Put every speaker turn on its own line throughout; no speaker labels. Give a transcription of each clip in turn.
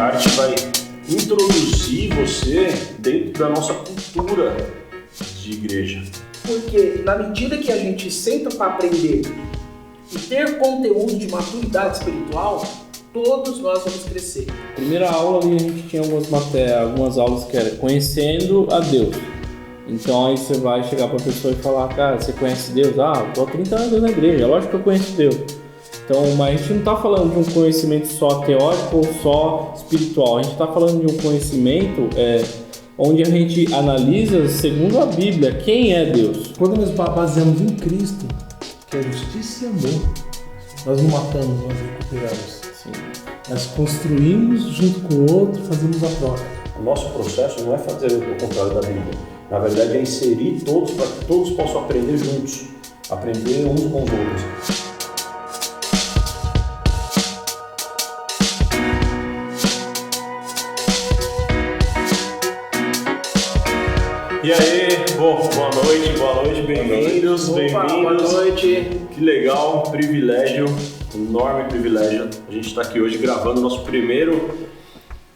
Start vai introduzir você dentro da nossa cultura de igreja.
Porque na medida que a gente senta para aprender e ter conteúdo de maturidade espiritual, todos nós vamos crescer.
Primeira aula ali a gente tinha algumas aulas que era conhecendo a Deus. Então aí você vai chegar para a pessoa e falar, cara, você conhece Deus? Ah, eu tô há 30 anos na igreja, lógico que eu conheço Deus. Então, mas a gente não está falando de um conhecimento só teórico ou só espiritual, a gente está falando de um conhecimento onde a gente analisa, segundo a Bíblia, quem é Deus.
Quando nós baseamos em Cristo, que é justiça e amor, nós não matamos, nós recuperamos.
Sim.
Nós construímos junto com o outro, fazemos a troca.
O nosso processo não é fazer o contrário da Bíblia. Na verdade, é inserir todos para que todos possam aprender juntos, aprender uns com os outros. E aí, boa noite, bem-vindos, bem-vindos.
Boa noite.
Que legal, privilégio, enorme privilégio. A gente está aqui hoje gravando o nosso primeiro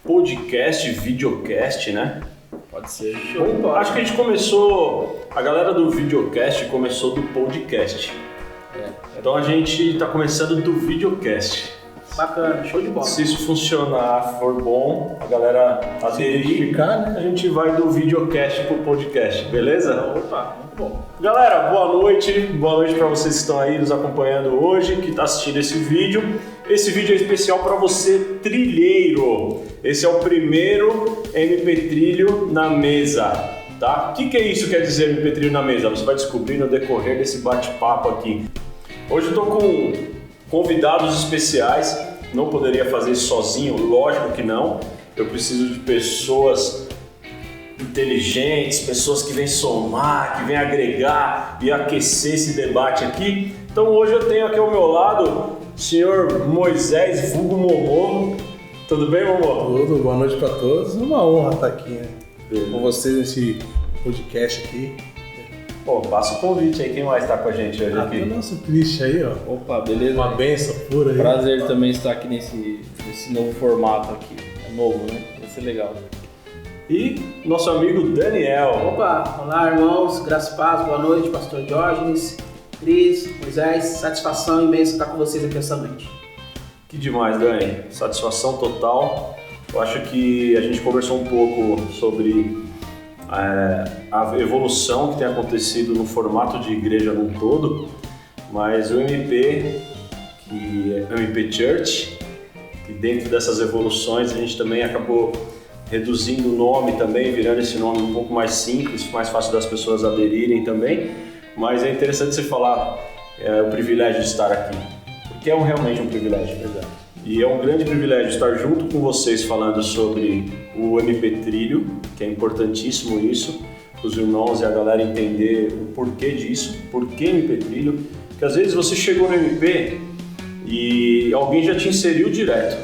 podcast, videocast, né?
Pode ser.
Bom, acho que a gente começou, a galera do videocast começou do podcast. Então a gente está começando do videocast.
Bacana, show de bola.
Se isso funcionar, for bom, a galera aderir, a gente vai do videocast pro podcast, beleza?
Opa, muito bom.
Galera, boa noite para vocês que estão aí nos acompanhando hoje, que está assistindo esse vídeo. Esse vídeo é especial para você, trilheiro. Esse é o primeiro MP Trilho na mesa, tá? O que é isso, quer dizer MP Trilho na mesa? Você vai descobrir no decorrer desse bate-papo aqui. Hoje eu tô com convidados especiais, não poderia fazer isso sozinho, lógico que não. Eu preciso de pessoas inteligentes, pessoas que vêm somar, que vêm agregar e aquecer esse debate aqui. Então hoje eu tenho aqui ao meu lado o senhor Moisés vulgo Momô. Tudo bem, Momô?
Tudo, boa noite para todos. Uma honra estar aqui, né? Com vocês nesse podcast aqui.
Pô, passa o convite aí, quem mais está com a gente hoje aqui?
O nosso Cristian aí, ó.
Opa, beleza?
Uma benção pura aí.
Prazer também estar aqui nesse novo formato aqui. É novo, né? Vai ser legal.
E nosso amigo Daniel.
Opa, olá irmãos, graças e paz, boa noite, pastor Diógenes, Cris, Moisés, satisfação imensa estar com vocês aqui essa noite.
Que demais, Dani, satisfação total. Eu acho que a gente conversou um pouco sobre a evolução que tem acontecido no formato de igreja num todo, mas o MP, que é o MP Church, que dentro dessas evoluções a gente também acabou reduzindo o nome também, virando esse nome um pouco mais simples, mais fácil das pessoas aderirem também, mas é interessante você falar o privilégio de estar aqui, porque é realmente um privilégio, verdade. E é um grande privilégio estar junto com vocês falando sobre o MP Trilho, que é importantíssimo isso, os irmãos e a galera entender o porquê disso, porquê MP Trilho, porque às vezes você chegou no MP e alguém já te inseriu direto.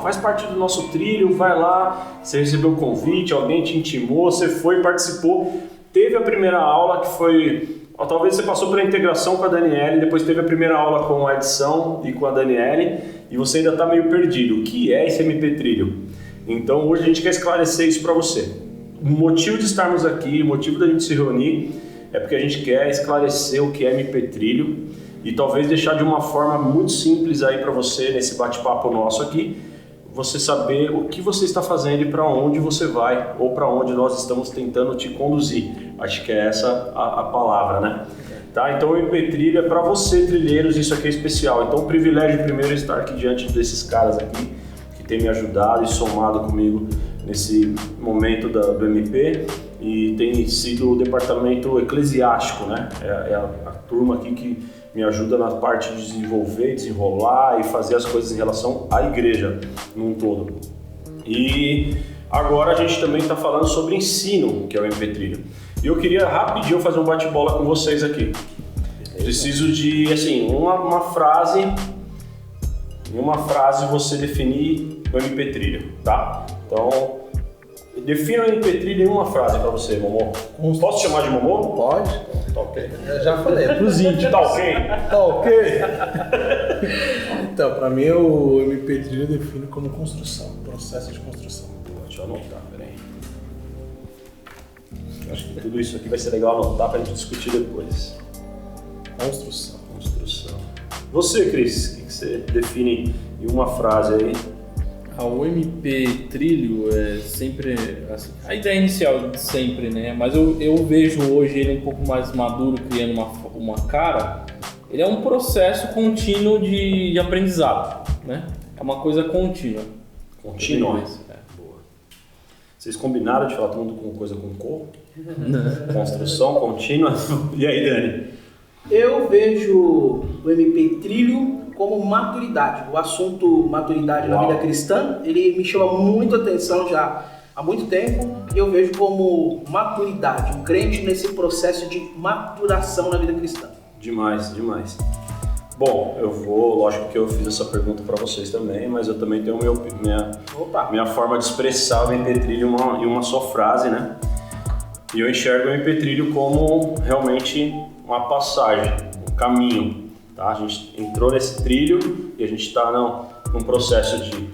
Faz parte do nosso trilho, vai lá, você recebeu o convite, alguém te intimou, você foi, participou, teve a primeira aula que foi... Talvez você passou pela integração com a Daniele, depois teve a primeira aula com a Edição e com a Daniele, e você ainda está meio perdido. O que é esse MP Trilho? Então hoje a gente quer esclarecer isso para você. O motivo de estarmos aqui, o motivo da gente se reunir, é porque a gente quer esclarecer o que é MP Trilho e talvez deixar de uma forma muito simples aí para você, nesse bate-papo nosso aqui, você saber o que você está fazendo e para onde você vai, ou para onde nós estamos tentando te conduzir. Acho que é essa a palavra, né? Tá? Então o MP Trilho é para você, trilheiros, isso aqui é especial. Então o privilégio primeiro é estar aqui diante desses caras aqui, que tem me ajudado e somado comigo nesse momento do MP, e tem sido o departamento eclesiástico, né? É a turma aqui que me ajuda na parte de desenvolver, desenrolar e fazer as coisas em relação à igreja num todo. E agora a gente também está falando sobre ensino, que é o MP Trilho. E eu queria rapidinho fazer um bate-bola com vocês aqui. Preciso de, assim, uma frase, em uma frase você definir o MP Trilho, tá? Então, defina o MP Trilho em uma frase para você, Momô. Posso chamar de Momô?
Pode.
Tá ok.
Eu já falei, é pros índios.
Tá ok?
Tá ok. Então, para mim o MP Trilha define como construção, processo de construção.
Deixa eu anotar, peraí. Acho que tudo isso aqui vai ser legal anotar pra gente discutir depois.
Construção.
Você, Cris, o que você define em uma frase aí?
O MP Trilho é sempre assim, a ideia inicial de sempre, né? Mas eu vejo hoje ele um pouco mais maduro, criando uma cara. Ele é um processo contínuo de aprendizado, né? É uma coisa contínua.
Contínua? Boa. Vocês combinaram de falar todo mundo com coisa com cor? Construção contínua. E aí, Dani?
Eu vejo o MP Trilho como maturidade. O assunto maturidade na vida cristã, ele me chama muito a atenção já há muito tempo e eu vejo como maturidade, um crente nesse processo de maturação na vida cristã. Demais.
Bom, lógico que eu fiz essa pergunta para vocês também, mas eu também tenho minha forma de expressar o MP Trilho em uma só frase, né? E eu enxergo o MP Trilho como realmente uma passagem, um caminho, tá? A gente entrou nesse trilho e a gente está num processo de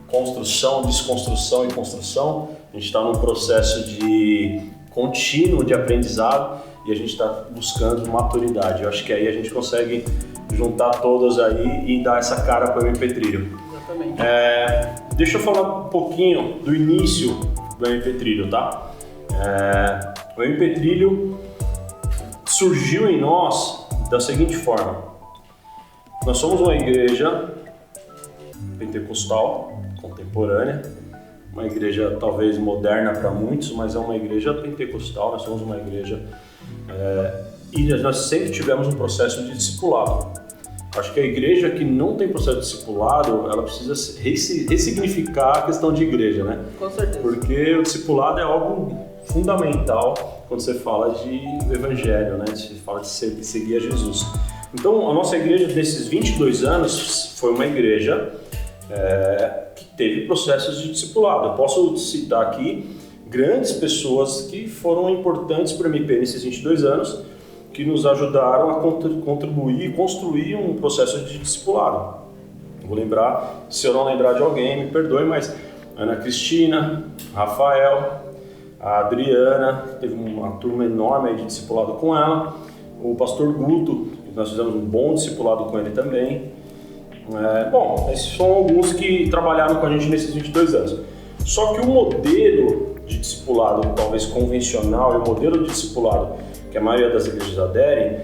construção, desconstrução e construção. A gente está num processo de contínuo de aprendizado e a gente está buscando maturidade. Eu acho que aí a gente consegue juntar todas aí e dar essa cara para o MP Trilho.
Exatamente.
Deixa eu falar um pouquinho do início do MP Trilho, tá? O MP Trilho surgiu em nós da seguinte forma: nós somos uma igreja pentecostal contemporânea, uma igreja talvez moderna para muitos, mas é uma igreja pentecostal. Nós somos uma igreja e nós sempre tivemos um processo de discipulado. Acho que a igreja que não tem processo de discipulado, ela precisa ressignificar a questão de igreja, né?
Com certeza.
Porque o discipulado é algo fundamental quando você fala de evangelho, né? Você fala de seguir a Jesus. Então, a nossa igreja, desses 22 anos, foi uma igreja que teve processos de discipulado. Eu posso citar aqui grandes pessoas que foram importantes para o MP nesses 22 anos, que nos ajudaram a contribuir e construir um processo de discipulado. Vou lembrar, se eu não lembrar de alguém, me perdoe, mas Ana Cristina, Rafael, a Adriana, teve uma turma enorme de discipulado com ela, o pastor Guto, nós fizemos um bom discipulado com ele também. Bom, esses são alguns que trabalharam com a gente nesses 22 anos. Só que o modelo de discipulado, talvez convencional, e o modelo de discipulado que a maioria das igrejas aderem,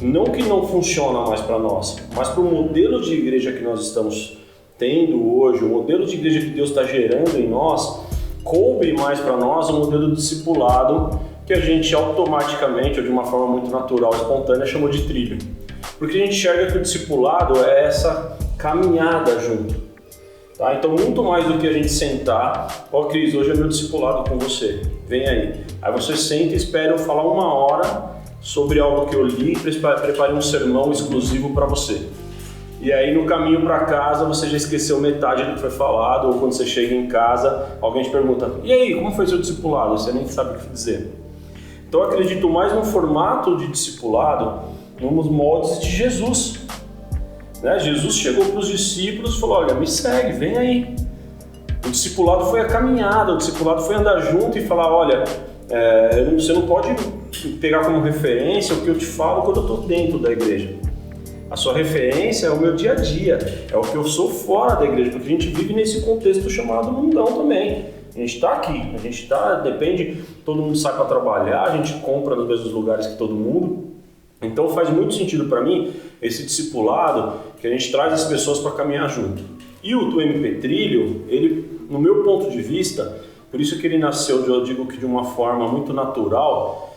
não que não funciona mais para nós, mas para o modelo de igreja que nós estamos tendo hoje, o modelo de igreja que Deus está gerando em nós, coube mais para nós o modelo de discipulado que a gente automaticamente, ou de uma forma muito natural, espontânea, chamou de trilho. Porque a gente enxerga que o discipulado é essa caminhada junto. Tá? Então, muito mais do que a gente sentar, Cris, hoje é meu discipulado com você, vem aí. Aí você senta e espera eu falar 1 hora sobre algo que eu li e prepare um sermão exclusivo para você. E aí no caminho para casa você já esqueceu metade do que foi falado, ou quando você chega em casa, alguém te pergunta: e aí, como foi seu discipulado? Você nem sabe o que dizer. Então eu acredito mais no formato de discipulado, nos moldes de Jesus. Né? Jesus chegou para os discípulos e falou: olha, me segue, vem aí. O discipulado foi a caminhada, o discipulado foi andar junto e falar: olha, você não pode pegar como referência o que eu te falo quando eu estou dentro da igreja. A sua referência é o meu dia a dia, é o que eu sou fora da igreja, porque a gente vive nesse contexto chamado mundão também. A gente está aqui, depende, todo mundo sai para trabalhar, a gente compra nos mesmos lugares que todo mundo. Então faz muito sentido para mim esse discipulado que a gente traz as pessoas para caminhar junto. E o MP Trilho, ele, no meu ponto de vista, por isso que ele nasceu, eu digo que de uma forma muito natural.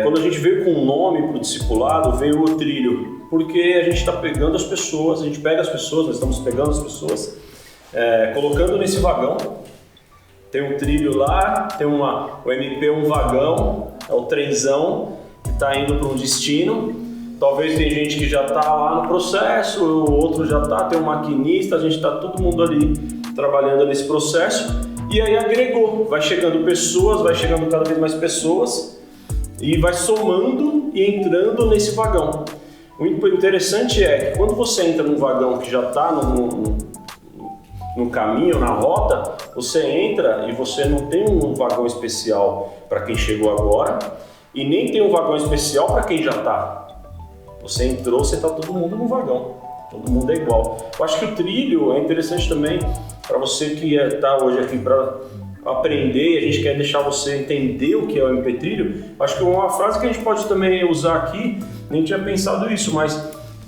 Quando a gente veio com um nome para o discipulado, veio o trilho, porque a gente está pegando as pessoas, a gente pega as pessoas, nós estamos pegando as pessoas, colocando nesse vagão. Tem um trilho lá, tem o MP, um vagão, é o trenzão que está indo para um destino. Talvez tem gente que já está lá no processo, o outro já está, tem um maquinista, a gente está todo mundo ali trabalhando nesse processo. E aí agregou, vai chegando pessoas, vai chegando cada vez mais pessoas e vai somando e entrando nesse vagão. O interessante é que quando você entra num vagão que já está no caminho, na rota, você entra e você não tem um vagão especial para quem chegou agora e nem tem um vagão especial para quem já está. Você entrou, você está todo mundo no vagão, todo mundo é igual. Eu acho que o trilho é interessante também para você que está hoje aqui para aprender e a gente quer deixar você entender o que é o MP Trilho. Acho que uma frase que a gente pode também usar aqui, nem tinha pensado isso, mas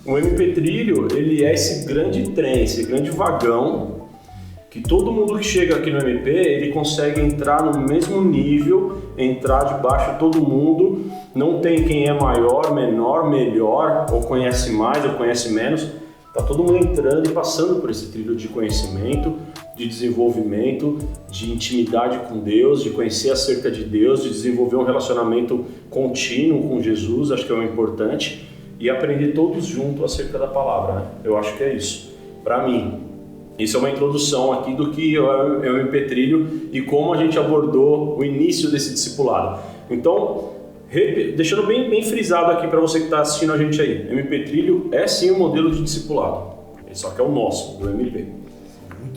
o MP Trilho, ele é esse grande trem, esse grande vagão que todo mundo que chega aqui no MP, ele consegue entrar no mesmo nível, entrar debaixo de todo mundo, não tem quem é maior, menor, melhor, ou conhece mais ou conhece menos, tá todo mundo entrando e passando por esse trilho de conhecimento, de desenvolvimento, de intimidade com Deus, de conhecer acerca de Deus, de desenvolver um relacionamento contínuo com Jesus, acho que é o importante, e aprender todos juntos acerca da palavra, né? Eu acho que é isso, para mim. Isso é uma introdução aqui do que é o MP Trilho e como a gente abordou o início desse discipulado. Então, deixando bem frisado aqui para você que está assistindo a gente aí, MP Trilho é sim um modelo de discipulado, só que é o nosso, do MP.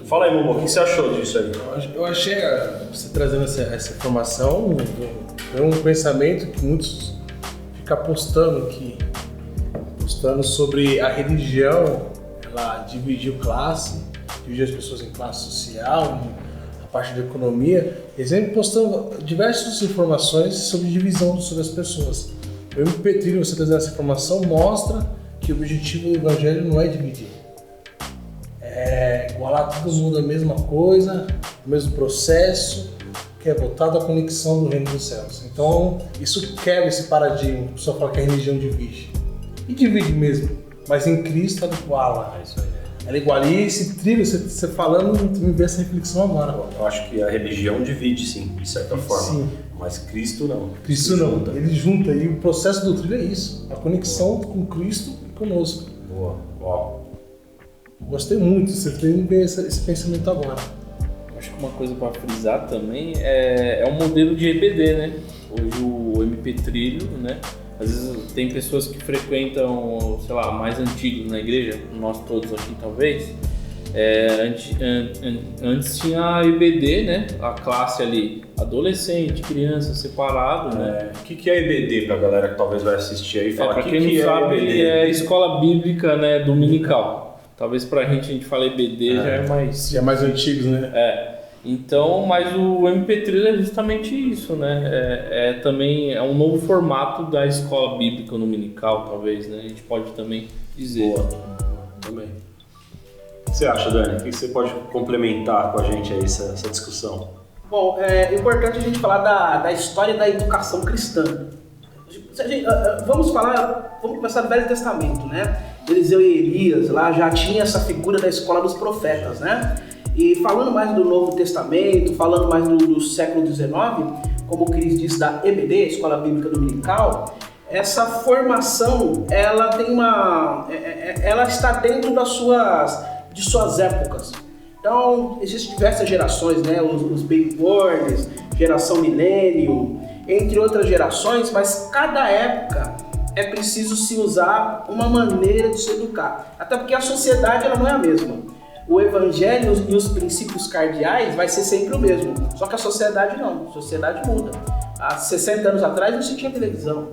Fala aí, Momo, o que você achou disso aí?
Eu achei, você trazendo essa informação, é um pensamento que muitos ficam postando sobre a religião, ela dividiu classe, dividir as pessoas em classe social, a parte da economia, eles vêm postando diversas informações sobre divisão sobre as pessoas. O MP Trilho, você trazendo essa informação, mostra que o objetivo do Evangelho não é dividir. É igualar todo mundo a mesma coisa, o mesmo processo, que é voltado à conexão do reino dos céus. Então, isso quebra esse paradigma, a pessoa fala que a religião divide. E divide mesmo, mas em Cristo ela iguala.
É isso aí.
Ela igualia esse trilho, você falando, me vê essa reflexão agora.
Eu acho que a religião divide, sim, de certa forma.
Sim.
Mas Cristo não.
Cristo não, junta. Ele junta. E o processo do trilho é isso, a conexão com Cristo e conosco.
Boa, uau.
Gostei muito, você tem que ver esse pensamento agora.
Acho que uma coisa para frisar também é um modelo de EBD, né? Hoje o MP Trilho, né? Às vezes tem pessoas que frequentam, sei lá, mais antigos na igreja, nós todos aqui talvez. Antes tinha a EBD, né? A classe ali, adolescente, criança, separado, né?
O que é EBD pra galera que talvez vai assistir aí? Fala,
pra quem não sabe, é escola bíblica, né, dominical. Talvez pra gente, a gente fala EBD, já é mais...
Já é mais antigos, né?
Então, mas o MP3 é justamente isso, né? Também um novo formato da escola bíblica dominical, talvez, né? A gente pode também dizer.
Boa, também. O que você acha, Dani? O que você pode complementar com a gente aí essa discussão?
Bom, é importante a gente falar da história da educação cristã. Vamos começar do Velho Testamento, né? Eliseu e Elias, lá já tinha essa figura da escola dos profetas, né? E falando mais do Novo Testamento, falando mais do século XIX, como o Cris disse da EBD, Escola Bíblica Dominical, essa formação, ela tem ela está dentro de suas épocas. Então, existem diversas gerações, né? Os Baby Boomers, geração Millennium, entre outras gerações, mas cada época é preciso se usar uma maneira de se educar. Até porque a sociedade ela não é a mesma. O evangelho e os princípios cardeais vai ser sempre o mesmo. Só que a sociedade não. A sociedade muda. Há 60 anos atrás não se tinha televisão.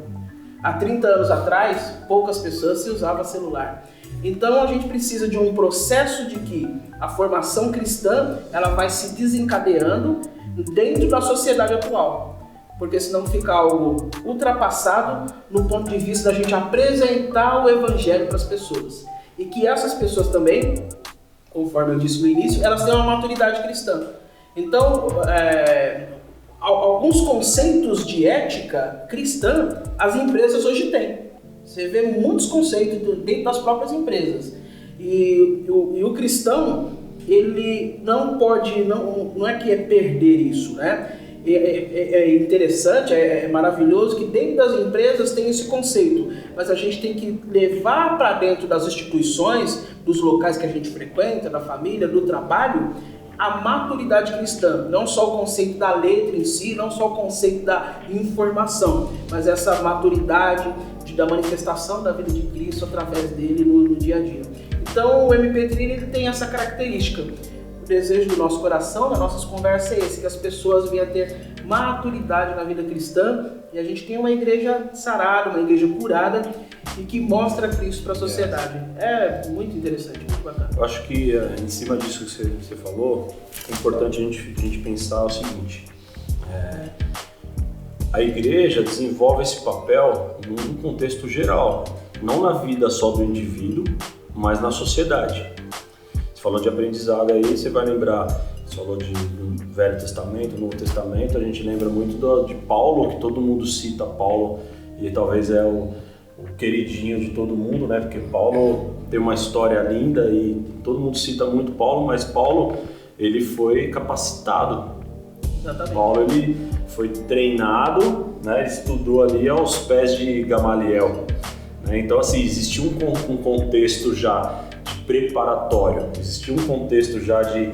Há 30 anos atrás, poucas pessoas se usavam celular. Então a gente precisa de um processo de que a formação cristã ela vai se desencadeando dentro da sociedade atual. Porque senão fica algo ultrapassado no ponto de vista da gente apresentar o evangelho para as pessoas. E que essas pessoas também, conforme eu disse no início, elas têm uma maturidade cristã. Então, alguns conceitos de ética cristã, as empresas hoje têm. Você vê muitos conceitos dentro das próprias empresas. E o cristão, ele não pode, não é que é perder isso, né? É interessante, é maravilhoso que dentro das empresas tem esse conceito, mas a gente tem que levar para dentro das instituições, dos locais que a gente frequenta, da família, do trabalho, a maturidade cristã, não só o conceito da letra em si, não só o conceito da informação, mas essa maturidade da manifestação da vida de Cristo através dele no dia a dia. Então o MP Trilha ele tem essa característica. O desejo do nosso coração, das nossas conversas é esse, que as pessoas venham a ter maturidade na vida cristã e a gente tem uma igreja sarada, uma igreja curada e que mostra Cristo para a sociedade. É muito interessante, muito bacana.
Eu acho que em cima disso que você falou, é importante a gente pensar o seguinte, a igreja desenvolve esse papel num contexto geral, não na vida só do indivíduo, mas na sociedade. Você falou de aprendizado aí, você vai lembrar, você falou de Velho Testamento, Novo Testamento, a gente lembra muito de Paulo, que todo mundo cita Paulo, e talvez é o queridinho de todo mundo, né? Porque Paulo tem uma história linda e todo mundo cita muito Paulo, mas Paulo, ele foi capacitado.
Exatamente.
Paulo, ele foi treinado, né? Ele estudou ali aos pés de Gamaliel, né? Então, assim, existia um contexto já de preparatório, existia um contexto já de,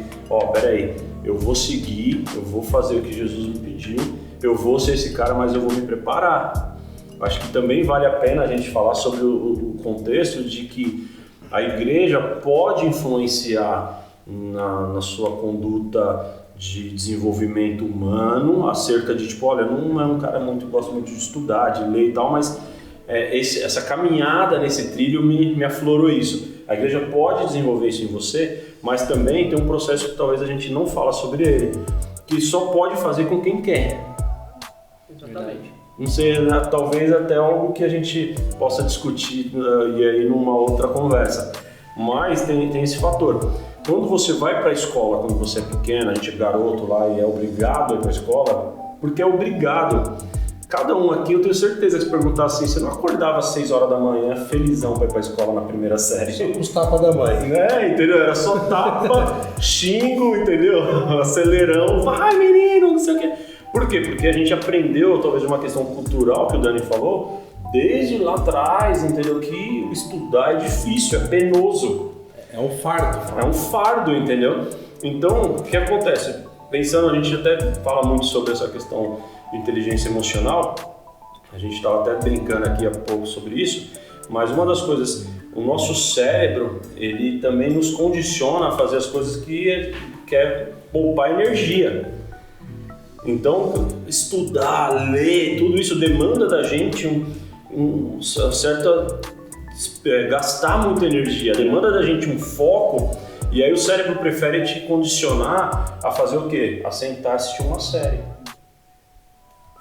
peraí, eu vou seguir, eu vou fazer o que Jesus me pediu, eu vou ser esse cara, mas eu vou me preparar. Acho que também vale a pena a gente falar sobre o contexto de que a igreja pode influenciar na sua conduta de desenvolvimento humano acerca de, tipo, olha, não é um cara gosta muito de estudar, de ler e tal, mas essa caminhada nesse trilho me aflorou isso. A igreja pode desenvolver isso em você, mas também tem um processo que talvez a gente não fala sobre ele, que só pode fazer com quem quer.
Exatamente.
Não sei, né? Talvez até algo que a gente possa discutir e aí numa outra conversa. Mas tem esse fator. Quando você vai para a escola, quando você é pequeno, a gente é garoto lá e é obrigado a ir para a escola, porque é obrigado. Cada um aqui, eu tenho certeza que se perguntar assim, você não acordava às 6 horas da manhã felizão para ir para a escola na primeira série?
Só com os tapas da mãe.
Entendeu? Era só tapa, xingo, entendeu? Acelerão, vai menino, não sei o quê. Por quê? Porque a gente aprendeu, talvez uma questão cultural que o Dani falou, desde lá atrás, entendeu? Que estudar é difícil, é penoso.
É um fardo.
É um fardo, entendeu? Então, o que acontece? Pensando, a gente até fala muito sobre essa questão de inteligência emocional, a gente estava até brincando aqui há pouco sobre isso, mas uma das coisas, o nosso cérebro, ele também nos condiciona a fazer as coisas que quer poupar energia. Então, estudar, ler, tudo isso demanda da gente gastar muita energia, demanda da gente um foco, e aí o cérebro prefere te condicionar a fazer o quê? A sentar e assistir uma série.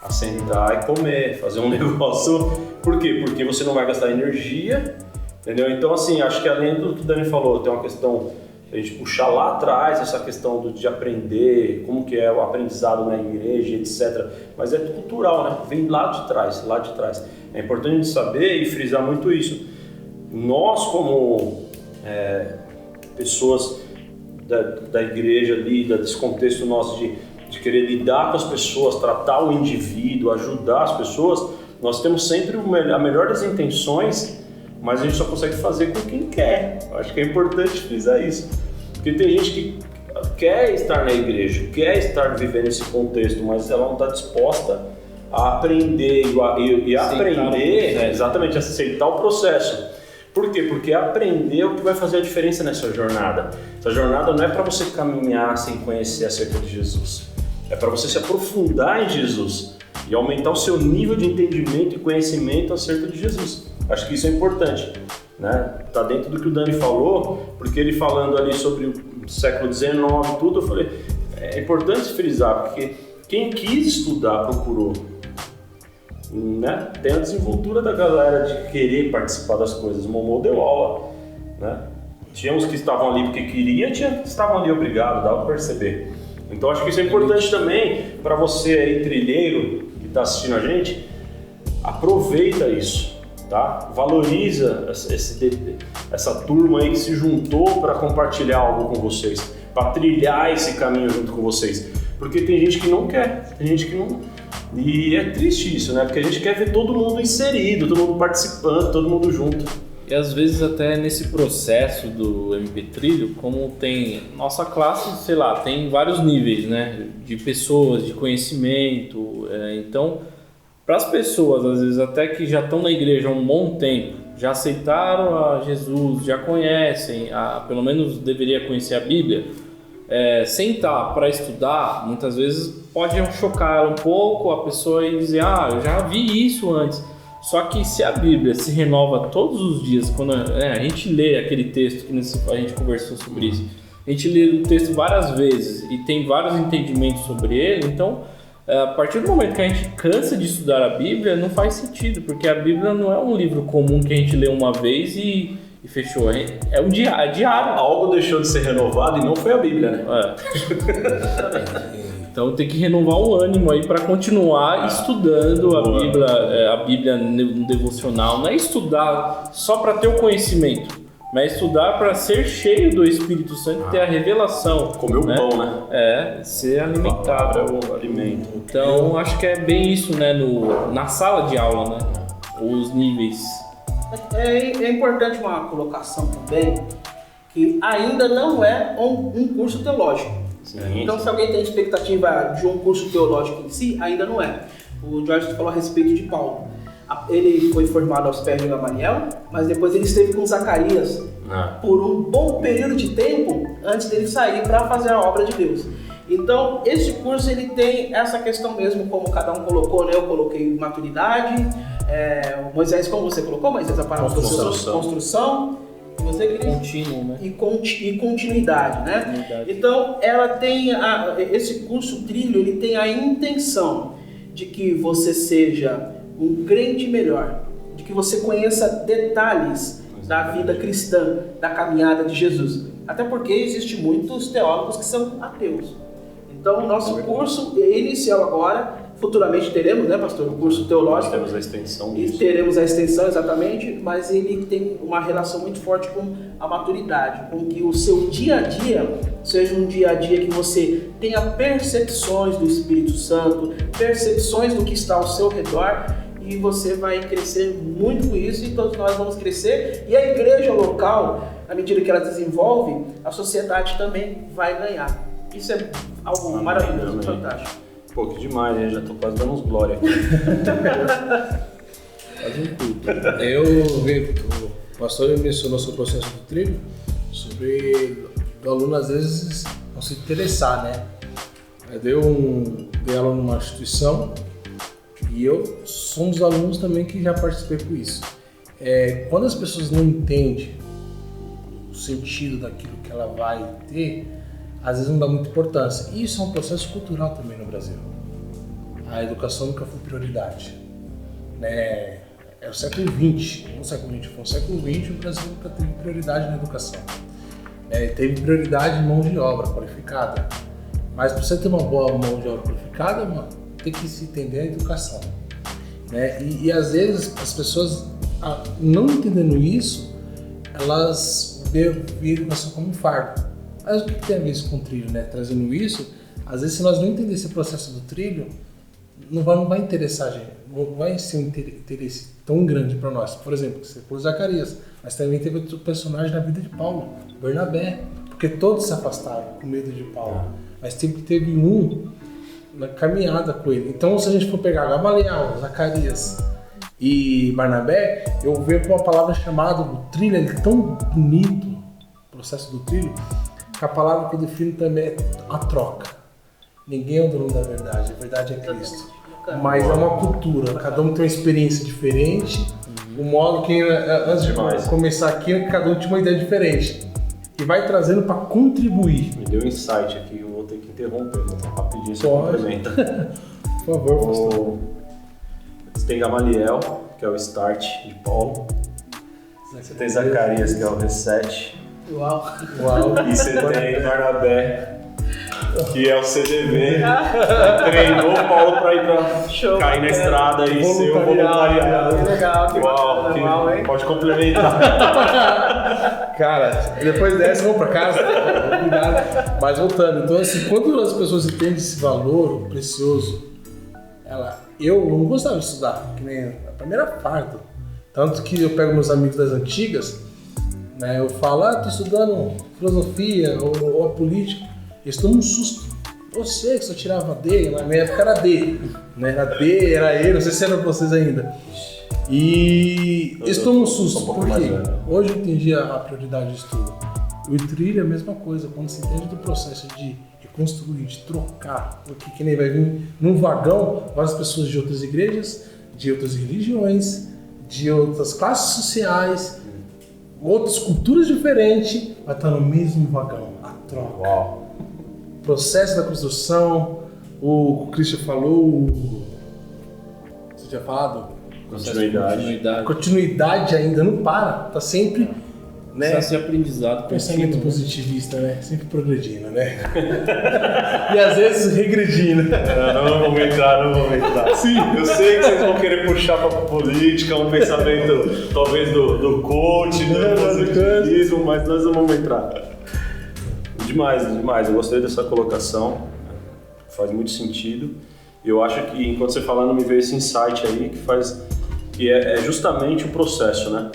A sentar e comer, fazer um negócio. Por quê? Porque você não vai gastar energia, entendeu? Então, assim, acho que além do que o Dani falou, tem uma questão, a gente puxar lá atrás essa questão de aprender, como que é o aprendizado na igreja, etc. Mas é cultural, né? Vem lá de trás, lá de trás. É importante saber e frisar muito isso. Nós, como pessoas da igreja ali, desse contexto nosso de querer lidar com as pessoas, tratar o indivíduo, ajudar as pessoas, nós temos sempre a melhor das intenções, mas a gente só consegue fazer com quem quer. Eu acho que é importante frisar isso. Porque tem gente que quer estar na igreja, quer estar vivendo esse contexto, mas ela não está disposta a aprender e aprender, exatamente, aceitar o processo. Por quê? Porque aprender é o que vai fazer a diferença nessa jornada. Essa jornada não é para você caminhar sem conhecer acerca de Jesus. É para você se aprofundar em Jesus e aumentar o seu nível de entendimento e conhecimento acerca de Jesus. Acho que isso é importante, né? Tá dentro do que o Dani falou, porque ele falando ali sobre o século XIX e tudo, eu falei, é importante frisar, porque quem quis estudar procurou, né? Tem a desenvoltura da galera de querer participar das coisas. O Momô deu aula, né? Tinha uns que estavam ali porque queriam, tinha que estavam ali obrigados, dava para perceber. Então acho que isso é importante também para você aí, trilheiro, que está assistindo a gente, aproveita isso, tá? Valoriza essa turma aí que se juntou para compartilhar algo com vocês, para trilhar esse caminho junto com vocês. Porque tem gente que não quer, tem gente que não... E é triste isso, né? Porque a gente quer ver todo mundo inserido, todo mundo participando, todo mundo junto.
E às vezes até nesse processo do MP Trilho, como tem nossa classe, sei lá, tem vários níveis, né? De pessoas, de conhecimento, então Para as pessoas, às vezes, até que já estão na igreja há um bom tempo, já aceitaram a Jesus, já conhecem, pelo menos deveria conhecer a Bíblia, sentar para estudar, muitas vezes pode chocar ela um pouco, a pessoa ir dizer, eu já vi isso antes. Só que se a Bíblia se renova todos os dias, quando a gente lê aquele texto que a gente conversou sobre isso, a gente lê o texto várias vezes e tem vários entendimentos sobre ele, então a partir do momento que a gente cansa de estudar a Bíblia, não faz sentido, porque a Bíblia não é um livro comum que a gente lê uma vez e fechou. É um diário.
Algo deixou de ser renovado e não foi a Bíblia, né?
Então tem que renovar o ânimo aí para continuar estudando a Bíblia no devocional. Não é estudar só para ter o conhecimento, mas estudar para ser cheio do Espírito Santo e ter a revelação.
Comer o pão, né?
Ser alimentado.
É o alimento.
Então acho que é bem isso, né? Na sala de aula, né? Os níveis.
É importante uma colocação também, que ainda não é um curso teológico.
Sim.
Então, se alguém tem expectativa de um curso teológico em si, ainda não é. O Jorge falou a respeito de Paulo. Ele foi formado aos pés de Gamaliel, mas depois ele esteve com Zacarias por um bom período de tempo antes dele sair para fazer a obra de Deus. Então, esse curso ele tem essa questão mesmo, como cada um colocou, né? Eu coloquei maturidade, Moisés, como você colocou, Moisés, a palavra construção, e você queria
contínuo, né?
E continuidade, né?
Continuidade.
Então, ela tem esse curso trilho, ele tem a intenção de que você seja um crente melhor, de que você conheça detalhes da vida cristã, da caminhada de Jesus. Até porque existem muitos teólogos que são ateus. Então, o nosso curso inicial agora, futuramente teremos, né, pastor, o curso teológico.
Teremos a extensão
disso. Teremos a extensão, exatamente, mas ele tem uma relação muito forte com a maturidade, com que o seu dia a dia seja um dia a dia que você tenha percepções do Espírito Santo, percepções do que está ao seu redor, e você vai crescer muito com isso, e todos nós vamos crescer, e a igreja local, à medida que ela desenvolve, a sociedade também vai ganhar. Isso é algo maravilhoso, fantástico.
Pô, que demais, hein? Já tô quase dando uns glória aqui.
Faz um culto.
O pastor mencionou sobre o processo do trilho, sobre o aluno às vezes não se interessar, né? Eu dei aula numa instituição e eu sou um dos alunos também que já participei com isso. Quando as pessoas não entendem o sentido daquilo que ela vai ter, às vezes não dá muita importância. E isso é um processo cultural também no Brasil. A educação nunca foi prioridade. É o século XX, não o século XX, foi o século XX, o Brasil nunca teve prioridade na educação. Teve prioridade em mão de obra qualificada. Mas para você ter uma boa mão de obra qualificada, mano, tem que se entender a educação. E às vezes as pessoas, não entendendo isso, elas veem a educação como um fardo. Mas o que tem a ver isso com o trilho, né? Trazendo isso, às vezes se nós não entendermos esse processo do trilho, não vai interessar a gente, não vai ser um interesse tão grande para nós. Por exemplo, você falou Zacarias, mas também teve outro personagem na vida de Paulo, Bernabé, porque todos se afastaram com medo de Paulo, mas teve um na caminhada com ele. Então, se a gente for pegar Gamaliel, Zacarias e Barnabé, eu vejo uma palavra chamada o trilho, ele é tão bonito, o processo do trilho, que a palavra que eu defino também é a troca. Ninguém é o dono da verdade, a verdade é Cristo. Mas é uma cultura, cada um tem uma experiência diferente. O modo que, antes de começar aqui, cada um tinha uma ideia diferente. E vai trazendo para contribuir.
Me deu um insight aqui, eu vou ter que interromper, rapidinho você complementa.
Por favor, pastor.
Você tem Gamaliel, que é o start de Paulo. Você tem Zacarias, que é o reset.
Uau!
E você tem Barnabé, que é o CDV, treinou Paulo para ir para cair na estrada e ser o voluntariado.
Que legal, que
legal, hein? Pode complementar.
Cara, depois dessa vamos para casa. Obrigado. Mas voltando, então assim, quando as pessoas entendem esse valor precioso, eu não gostava de estudar, que nem a primeira fardo. Tanto que eu pego meus amigos das antigas, eu falo, tô estudando filosofia ou a política. Eles tomam um susto. Você que só tirava D, na minha época era D. Não era D, era E, não sei se era pra vocês ainda. E estou no SUS, por quê? Hoje eu entendi a prioridade do estudo. O trilho é a mesma coisa, quando se entende do processo de reconstruir, de trocar, porque que nem vai vir num vagão várias pessoas de outras igrejas, de outras religiões, de outras classes sociais, outras culturas diferentes, vai estar no mesmo vagão, a troca.
Uau.
Processo da construção, o Christian falou, você tinha falado? Continuidade ainda não para, tá sempre, né?
Processo de aprendizado.
Pensamento positivista, né? Sempre progredindo, né? E às vezes regredindo.
Não vamos entrar. Sim. Eu sei que vocês vão querer puxar pra política, um pensamento talvez do coach, do positivismo, mas nós não vamos entrar. Demais. Eu gostei dessa colocação, faz muito sentido. Eu acho que enquanto você falando me veio esse insight aí que é justamente o processo, né?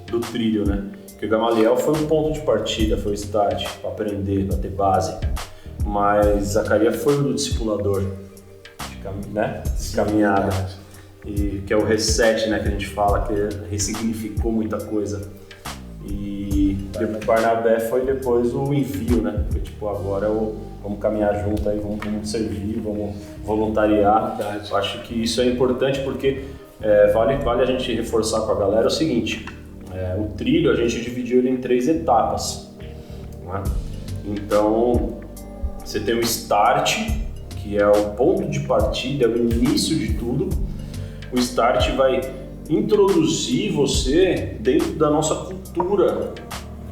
Do trilho, né? Que o Gamaliel foi um ponto de partida, foi o start para aprender, para ter base. Mas Zacarias foi o do discipulador, né? De caminhada. E que é o reset, né? Que a gente fala que ressignificou muita coisa. E o Barnabé foi depois o envio, né? Foi tipo, agora vamos caminhar junto aí, vamos servir, vamos voluntariar.
Verdade.
Eu acho que isso é importante porque vale a gente reforçar com a galera o seguinte, o trilho a gente dividiu ele em 3 etapas, né? Então você tem o start, que é o ponto de partida, é o início de tudo. O start vai introduzir você dentro da nossa cultura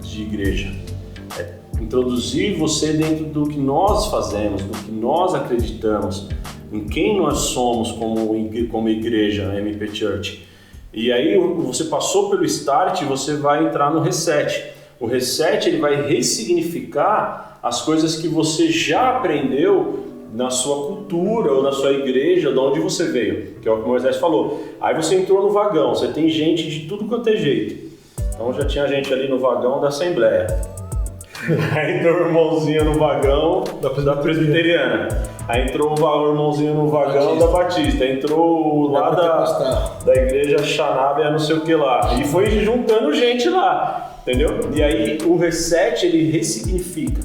de igreja, introduzir você dentro do que nós fazemos, do que nós acreditamos, em quem nós somos como igreja, MP Church. E aí você passou pelo start, você vai entrar no reset. O reset ele vai ressignificar as coisas que você já aprendeu na sua cultura ou na sua igreja, de onde você veio, que é o que o Moisés falou. Aí você entrou no vagão, você tem gente de tudo quanto é jeito. Então já tinha gente ali no vagão da Assembleia. Aí entrou o irmãozinho no vagão da Presbiteriana. Aí entrou o irmãozinho no vagão da Batista. Entrou lá da igreja Xanábia, não sei o que lá. E foi juntando gente lá, entendeu? E aí o reset, ele ressignifica.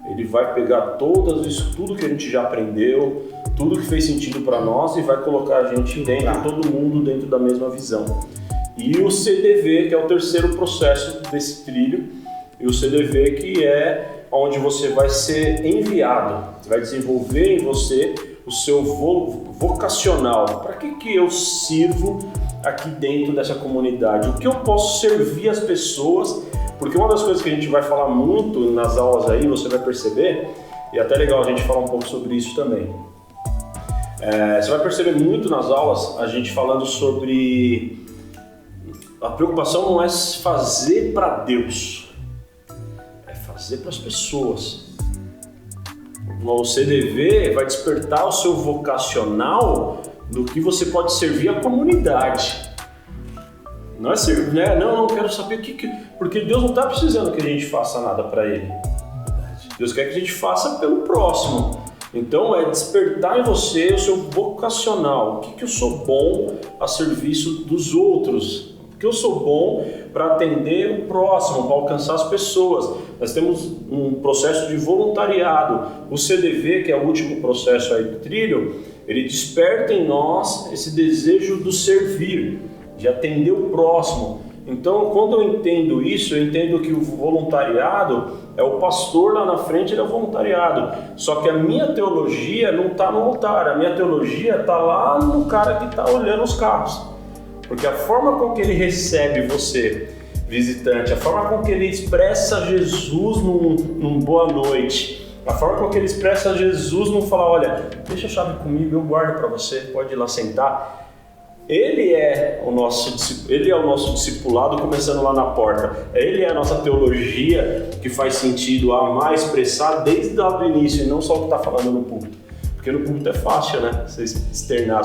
Ele vai pegar tudo que a gente já aprendeu, tudo que fez sentido para nós e vai colocar a gente dentro, todo mundo dentro da mesma visão. E o CDV, que é o terceiro processo desse trilho, e o CDV que é onde você vai ser enviado, você vai desenvolver em você o seu vocacional. Para que eu sirvo aqui dentro dessa comunidade? O que eu posso servir as pessoas? Porque uma das coisas que a gente vai falar muito nas aulas aí, você vai perceber, e é até legal a gente falar um pouco sobre isso também. Você vai perceber muito nas aulas a gente falando sobre a preocupação não é fazer para Deus, é fazer para as pessoas. O CDV vai despertar o seu vocacional do que você pode servir à comunidade. Não é servir, né? Não quero saber o que... Porque Deus não está precisando que a gente faça nada para Ele. Deus quer que a gente faça pelo próximo. Então é despertar em você o seu vocacional. O que eu sou bom a serviço dos outros? O que eu sou bom para atender o próximo, para alcançar as pessoas. Nós temos um processo de voluntariado. O CDV, que é o último processo aí do trilho, ele desperta em nós esse desejo do servir, de atender o próximo. Então, quando eu entendo isso, eu entendo que o voluntariado é o pastor lá na frente, ele é o voluntariado. Só que a minha teologia não está no altar, a minha teologia está lá no cara que está olhando os carros. Porque a forma com que ele recebe você, visitante, a forma com que ele expressa Jesus num boa noite, a forma com que ele expressa Jesus não falar, olha, deixa a chave comigo, eu guardo para você, pode ir lá sentar. Ele é o nosso discipulado, começando lá na porta. Ele é a nossa teologia que faz sentido amar, expressar desde lá do início e não só o que está falando no púlpito. Porque no púlpito é fácil, né? Você externar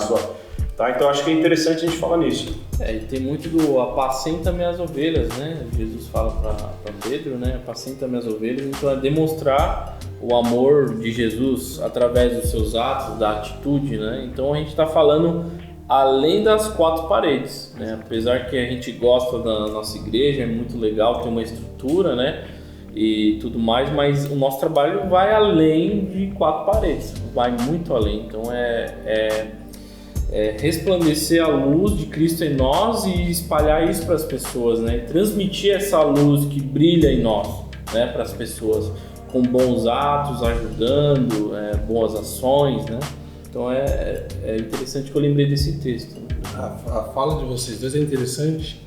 Tá? Então acho que é interessante a gente falar nisso.
E tem muito do apacenta minhas ovelhas, né? Jesus fala para Pedro, né? Apacenta minhas ovelhas. Então é demonstrar o amor de Jesus através dos seus atos, da atitude, né? Então a gente está falando além das quatro paredes, né? Apesar que a gente gosta da nossa igreja, é muito legal, tem uma estrutura, né? E tudo mais, mas o nosso trabalho vai além de quatro paredes, vai muito além. Então é resplandecer a luz de Cristo em nós e espalhar isso para as pessoas, né? E transmitir essa luz que brilha em nós, né? Para as pessoas, com bons atos, ajudando, boas ações, né? Então é interessante que eu lembrei desse texto. Né?
A fala de vocês dois é interessante,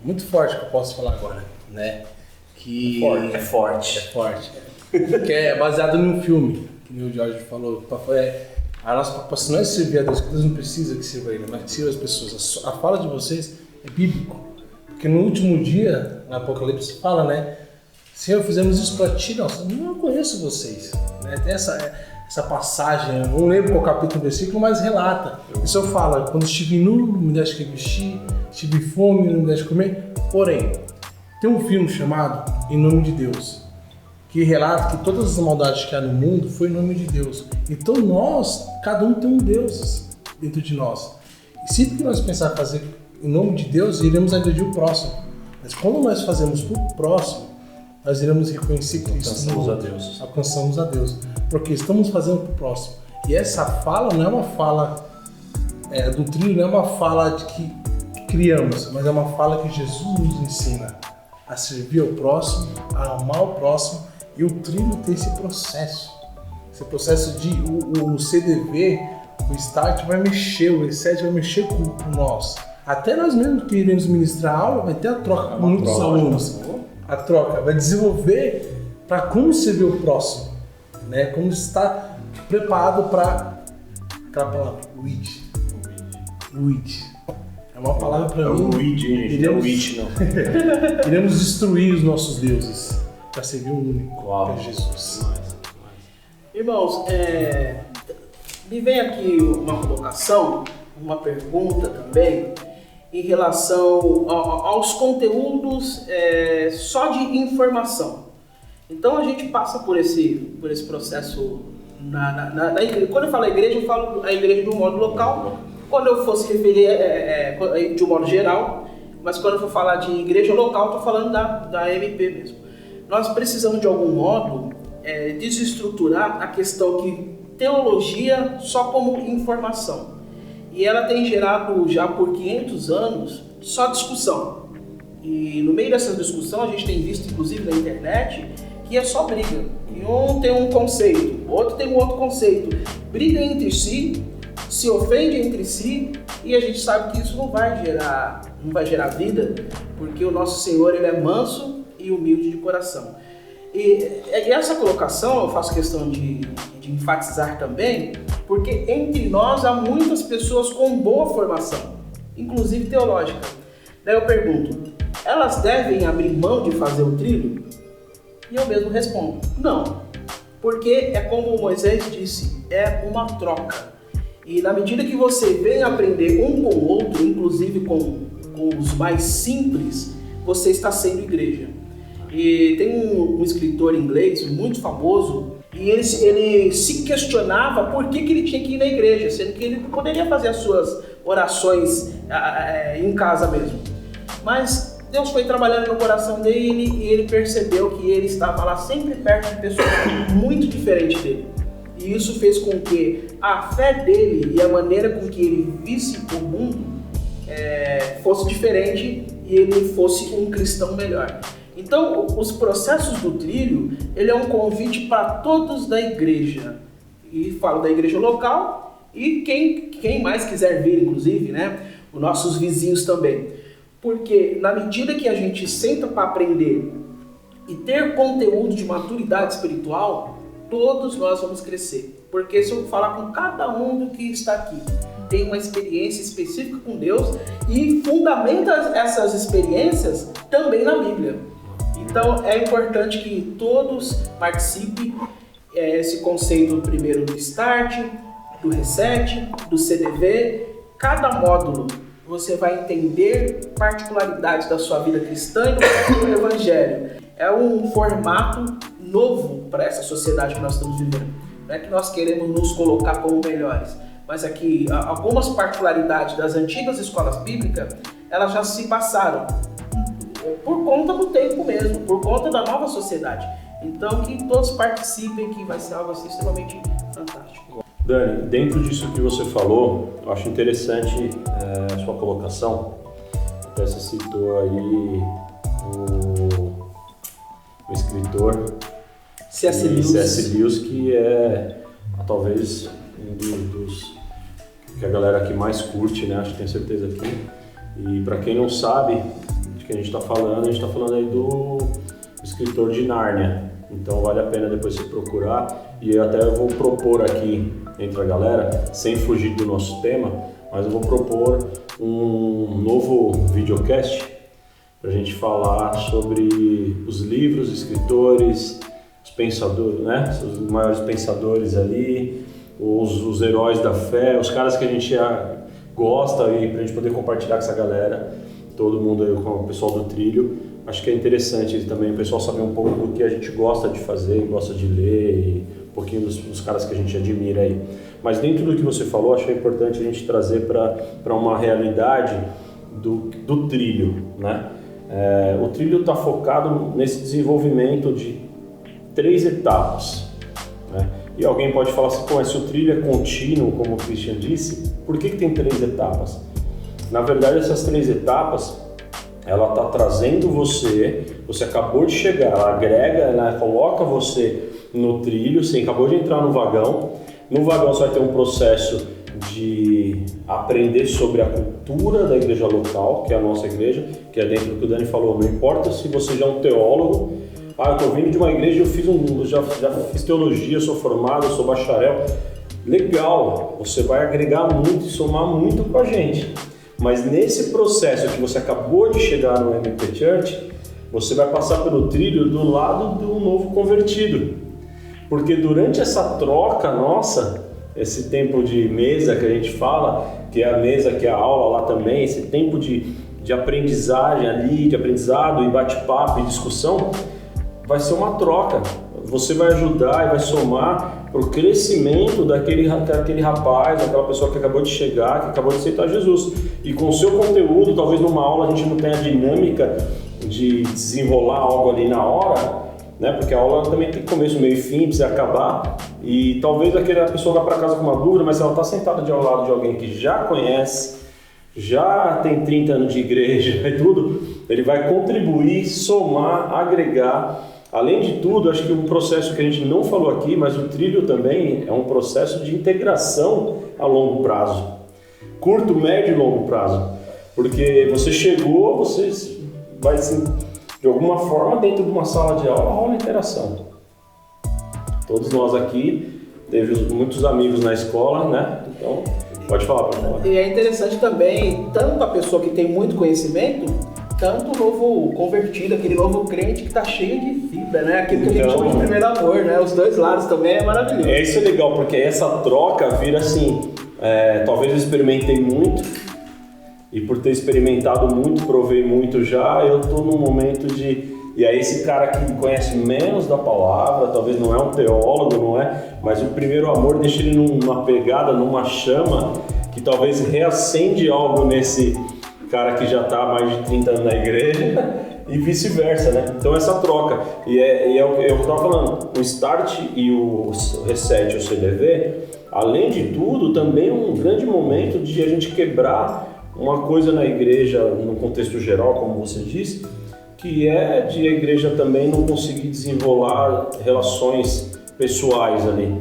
muito forte que eu posso falar agora, né? Que
É forte.
Que é baseado num filme, que o Jorge falou. A nossa preocupação não é servir a Deus, que Deus não precisa que sirva a Ele, mas que sirva as pessoas. A fala de vocês é bíblico, porque no último dia, no Apocalipse, fala, né? Senhor, fizemos isso para Ti, não conheço vocês. Né? Tem essa passagem, eu não lembro qual capítulo do versículo, mas relata. O Senhor fala, quando estive nu, não me deste que vestir, estive fome, não me deste comer. Porém, tem um filme chamado Em Nome de Deus, que relata que todas as maldades que há no mundo foi em nome de Deus. Então nós, cada um tem um Deus dentro de nós. E sempre que nós pensar fazer em nome de Deus, iremos agredir o próximo. Mas quando nós fazemos para o próximo, nós iremos reconhecer Cristo. Alcançamos a Deus. Porque estamos fazendo para o próximo. E essa fala não é uma fala do trilho, não é uma fala de que criamos, mas é uma fala que Jesus nos ensina a servir ao próximo, a amar o próximo. E o trilho tem esse processo de o CDV, o Start vai mexer, o E7 vai mexer com nós. Até nós mesmos que iremos ministrar a aula, vai ter a troca com muitos alunos. A troca vai desenvolver para como servir o próximo, né? Como estar preparado para aquela palavra, weed. É uma palavra para mim. Iremos destruir os nossos deuses para servir o único, que é Jesus.
Irmãos, me vem aqui uma colocação, uma pergunta também, em relação aos conteúdos só de informação. Então a gente passa por esse processo na igreja. Quando eu falo igreja, eu falo a igreja de um modo local. Quando eu fosse referir de um modo geral, mas quando eu for falar de igreja local, estou falando da MP mesmo. Nós precisamos de algum modo desestruturar a questão que teologia só como informação. E ela tem gerado já por 500 anos só discussão. E no meio dessa discussão a gente tem visto, inclusive na internet, que é só briga. E um tem um conceito, o outro tem um outro conceito. Briga entre si, se ofende entre si, e a gente sabe que isso não vai gerar vida, porque o nosso Senhor ele é manso e humilde de coração. E essa colocação eu faço questão de enfatizar também, porque entre nós há muitas pessoas com boa formação, inclusive teológica. Daí eu pergunto, elas devem abrir mão de fazer o trilho? E eu mesmo respondo, não. Porque é como Moisés disse, é uma troca. E na medida que você vem aprender um com o outro, inclusive com os mais simples, você está sendo igreja. E tem um escritor inglês muito famoso, e ele se questionava por que ele tinha que ir na igreja, sendo que ele poderia fazer as suas orações em casa mesmo. Mas Deus foi trabalhando no coração dele e ele percebeu que ele estava lá sempre perto de pessoas muito diferentes dele. E isso fez com que a fé dele e a maneira com que ele visse o mundo fosse diferente e ele fosse um cristão melhor. Então, os processos do trilho, ele é um convite para todos da igreja. E falo da igreja local e quem mais quiser vir, inclusive, né? Os nossos vizinhos também. Porque na medida que a gente senta para aprender e ter conteúdo de maturidade espiritual, todos nós vamos crescer. Porque se eu falar com cada um do que está aqui, tem uma experiência específica com Deus e fundamenta essas experiências também na Bíblia. Então é importante que todos participem esse conceito primeiro do Start, do Reset, do CDV cada módulo você vai entender particularidades da sua vida cristã e do evangelho. É um formato novo para essa sociedade que nós estamos vivendo. Não é que nós queremos nos colocar como melhores, mas é que algumas particularidades das antigas escolas bíblicas, elas já se passaram por conta do tempo mesmo, por conta da nova sociedade. Então que todos participem, que vai ser algo assim, extremamente fantástico.
Dani, dentro disso que você falou, eu acho interessante a sua colocação. Até você citou aí o escritor
C.S. Lewis,
que é talvez um dos que a galera que mais curte, né? Acho que tenho certeza aqui. E para quem não sabe de que a gente está falando aí do escritor de Nárnia. Então vale a pena depois você procurar, e eu até vou propor aqui entre a galera, sem fugir do nosso tema, mas eu vou propor um novo videocast para a gente falar sobre os livros, escritores, os pensadores, né? Os maiores pensadores ali, os heróis da fé, os caras que a gente gosta, e para a gente poder compartilhar com essa galera, todo mundo aí com o pessoal do trilho. Acho que é interessante também o pessoal saber um pouco do que a gente gosta de fazer, gosta de ler, e um pouquinho dos caras que a gente admira aí. Mas dentro do que você falou, acho que é importante a gente trazer para uma realidade do trilho, né? O trilho está focado nesse desenvolvimento de 3 etapas, né? E alguém pode falar assim, pô, se o trilho é contínuo, como o Christian disse, por que tem 3 etapas? Na verdade, essas 3 etapas, ela está trazendo você acabou de chegar, ela agrega, ela coloca você no trilho, você acabou de entrar no vagão você vai ter um processo de aprender sobre a cultura da igreja local, que é a nossa igreja, que é dentro do que o Dani falou, não importa se você já é um teólogo, eu estou vindo de uma igreja, eu já fiz teologia, sou formado, sou bacharel, legal, você vai agregar muito e somar muito com a gente. Mas nesse processo que você acabou de chegar no MP Church, você vai passar pelo trilho do lado do novo convertido. Porque durante essa troca nossa, esse tempo de mesa que a gente fala, que é a mesa, que é a aula lá também, esse tempo de aprendizagem ali, de aprendizado e bate-papo e discussão, vai ser uma troca. Você vai ajudar e vai somar para o crescimento daquele rapaz, daquela pessoa que acabou de chegar, que acabou de aceitar Jesus. E com o seu conteúdo, talvez numa aula a gente não tenha a dinâmica de desenrolar algo ali na hora, né? Porque a aula também tem começo, meio e fim, precisa acabar. E talvez aquela pessoa vá para casa com uma dúvida, mas se ela está sentada ao lado de alguém que já conhece, já tem 30 anos de igreja e tudo, ele vai contribuir, somar, agregar. Além de tudo, acho que um processo que a gente não falou aqui, mas o trilho também é um processo de integração a longo prazo. Curto, médio e longo prazo. Porque você chegou, você vai, de alguma forma, dentro de uma sala de aula, rola interação. Todos nós aqui, teve muitos amigos na escola, né? Então, pode falar, pode falar.
E é interessante também, tanto a pessoa que tem muito conhecimento, tanto o novo convertido, aquele novo crente que está cheio de fibra, né? Aquilo que a gente chama de primeiro amor, né? Os dois lados também é maravilhoso.
Isso é legal, porque essa troca vira assim, talvez eu experimentei muito, e por ter experimentado muito, provei muito já, eu estou num momento de... E aí esse cara que conhece menos da palavra, talvez não é um teólogo, não é? Mas o primeiro amor deixa ele numa pegada, numa chama, que talvez reacende algo nesse cara que já está há mais de 30 anos na igreja e vice-versa, né? Então essa troca, e é o que eu estava falando, o Start e o Reset, o CDV, além de tudo, também é um grande momento de a gente quebrar uma coisa na igreja, no contexto geral, como você disse, que é de a igreja também não conseguir desenrolar relações pessoais ali.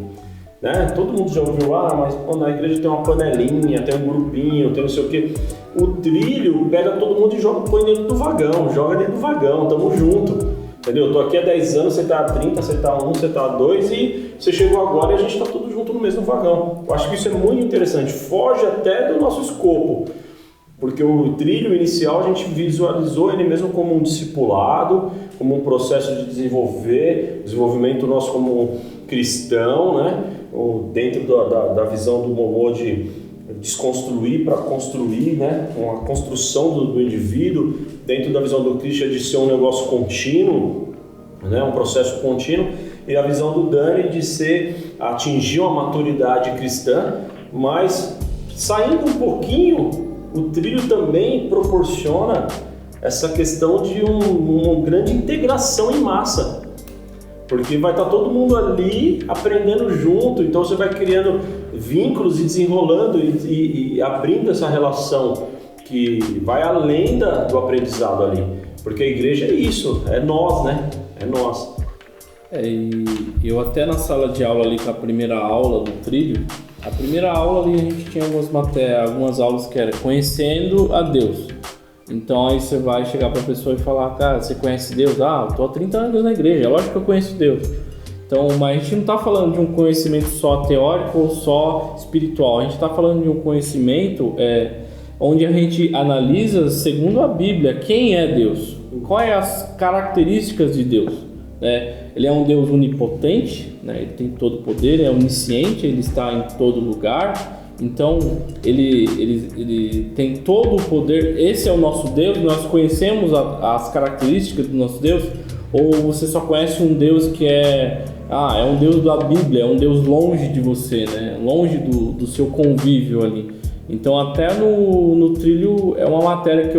Né? Todo mundo já ouviu, mas pô, na igreja tem uma panelinha, tem um grupinho, tem não sei o quê. O trilho pega todo mundo e põe dentro do vagão, joga dentro do vagão, tamo junto. Entendeu? Eu tô aqui há 10 anos, você tá há 30, você tá há 1, você tá há 2 e você chegou agora e a gente tá tudo junto no mesmo vagão. Eu acho que isso é muito interessante, foge até do nosso escopo. Porque o trilho inicial a gente visualizou ele mesmo como um discipulado, como um processo de desenvolvimento nosso como cristão, né? Dentro da visão do Momô de desconstruir para construir, né? Uma construção do indivíduo dentro da visão do Christian de ser um negócio contínuo, né? Um processo contínuo, e a visão do Dani de ser atingir uma maturidade cristã, mas saindo um pouquinho, o trilho também proporciona essa questão de uma grande integração em massa, porque vai estar todo mundo ali aprendendo junto, então você vai criando vínculos e desenrolando e abrindo essa relação que vai além do aprendizado ali, porque a igreja é isso, é nós, né? É nós.
E eu até na sala de aula ali com a primeira aula do trilho, a primeira aula ali a gente tinha algumas aulas que era conhecendo a Deus. Então aí você vai chegar para a pessoa e falar, cara, você conhece Deus? Ah, eu tô há 30 anos na igreja, é lógico que eu conheço Deus. Então, mas a gente não está falando de um conhecimento só teórico ou só espiritual, a gente está falando de um conhecimento onde a gente analisa, segundo a Bíblia, quem é Deus, quais as características de Deus. Ele é um Deus onipotente, né? Ele tem todo o poder, é onisciente, ele está em todo lugar. Então, ele tem todo o poder. Esse é o nosso Deus. Nós conhecemos as características do nosso Deus? Ou você só conhece um Deus que é um Deus da Bíblia, é um Deus longe de você, né? Longe do seu convívio ali. Então, até no trilho é uma matéria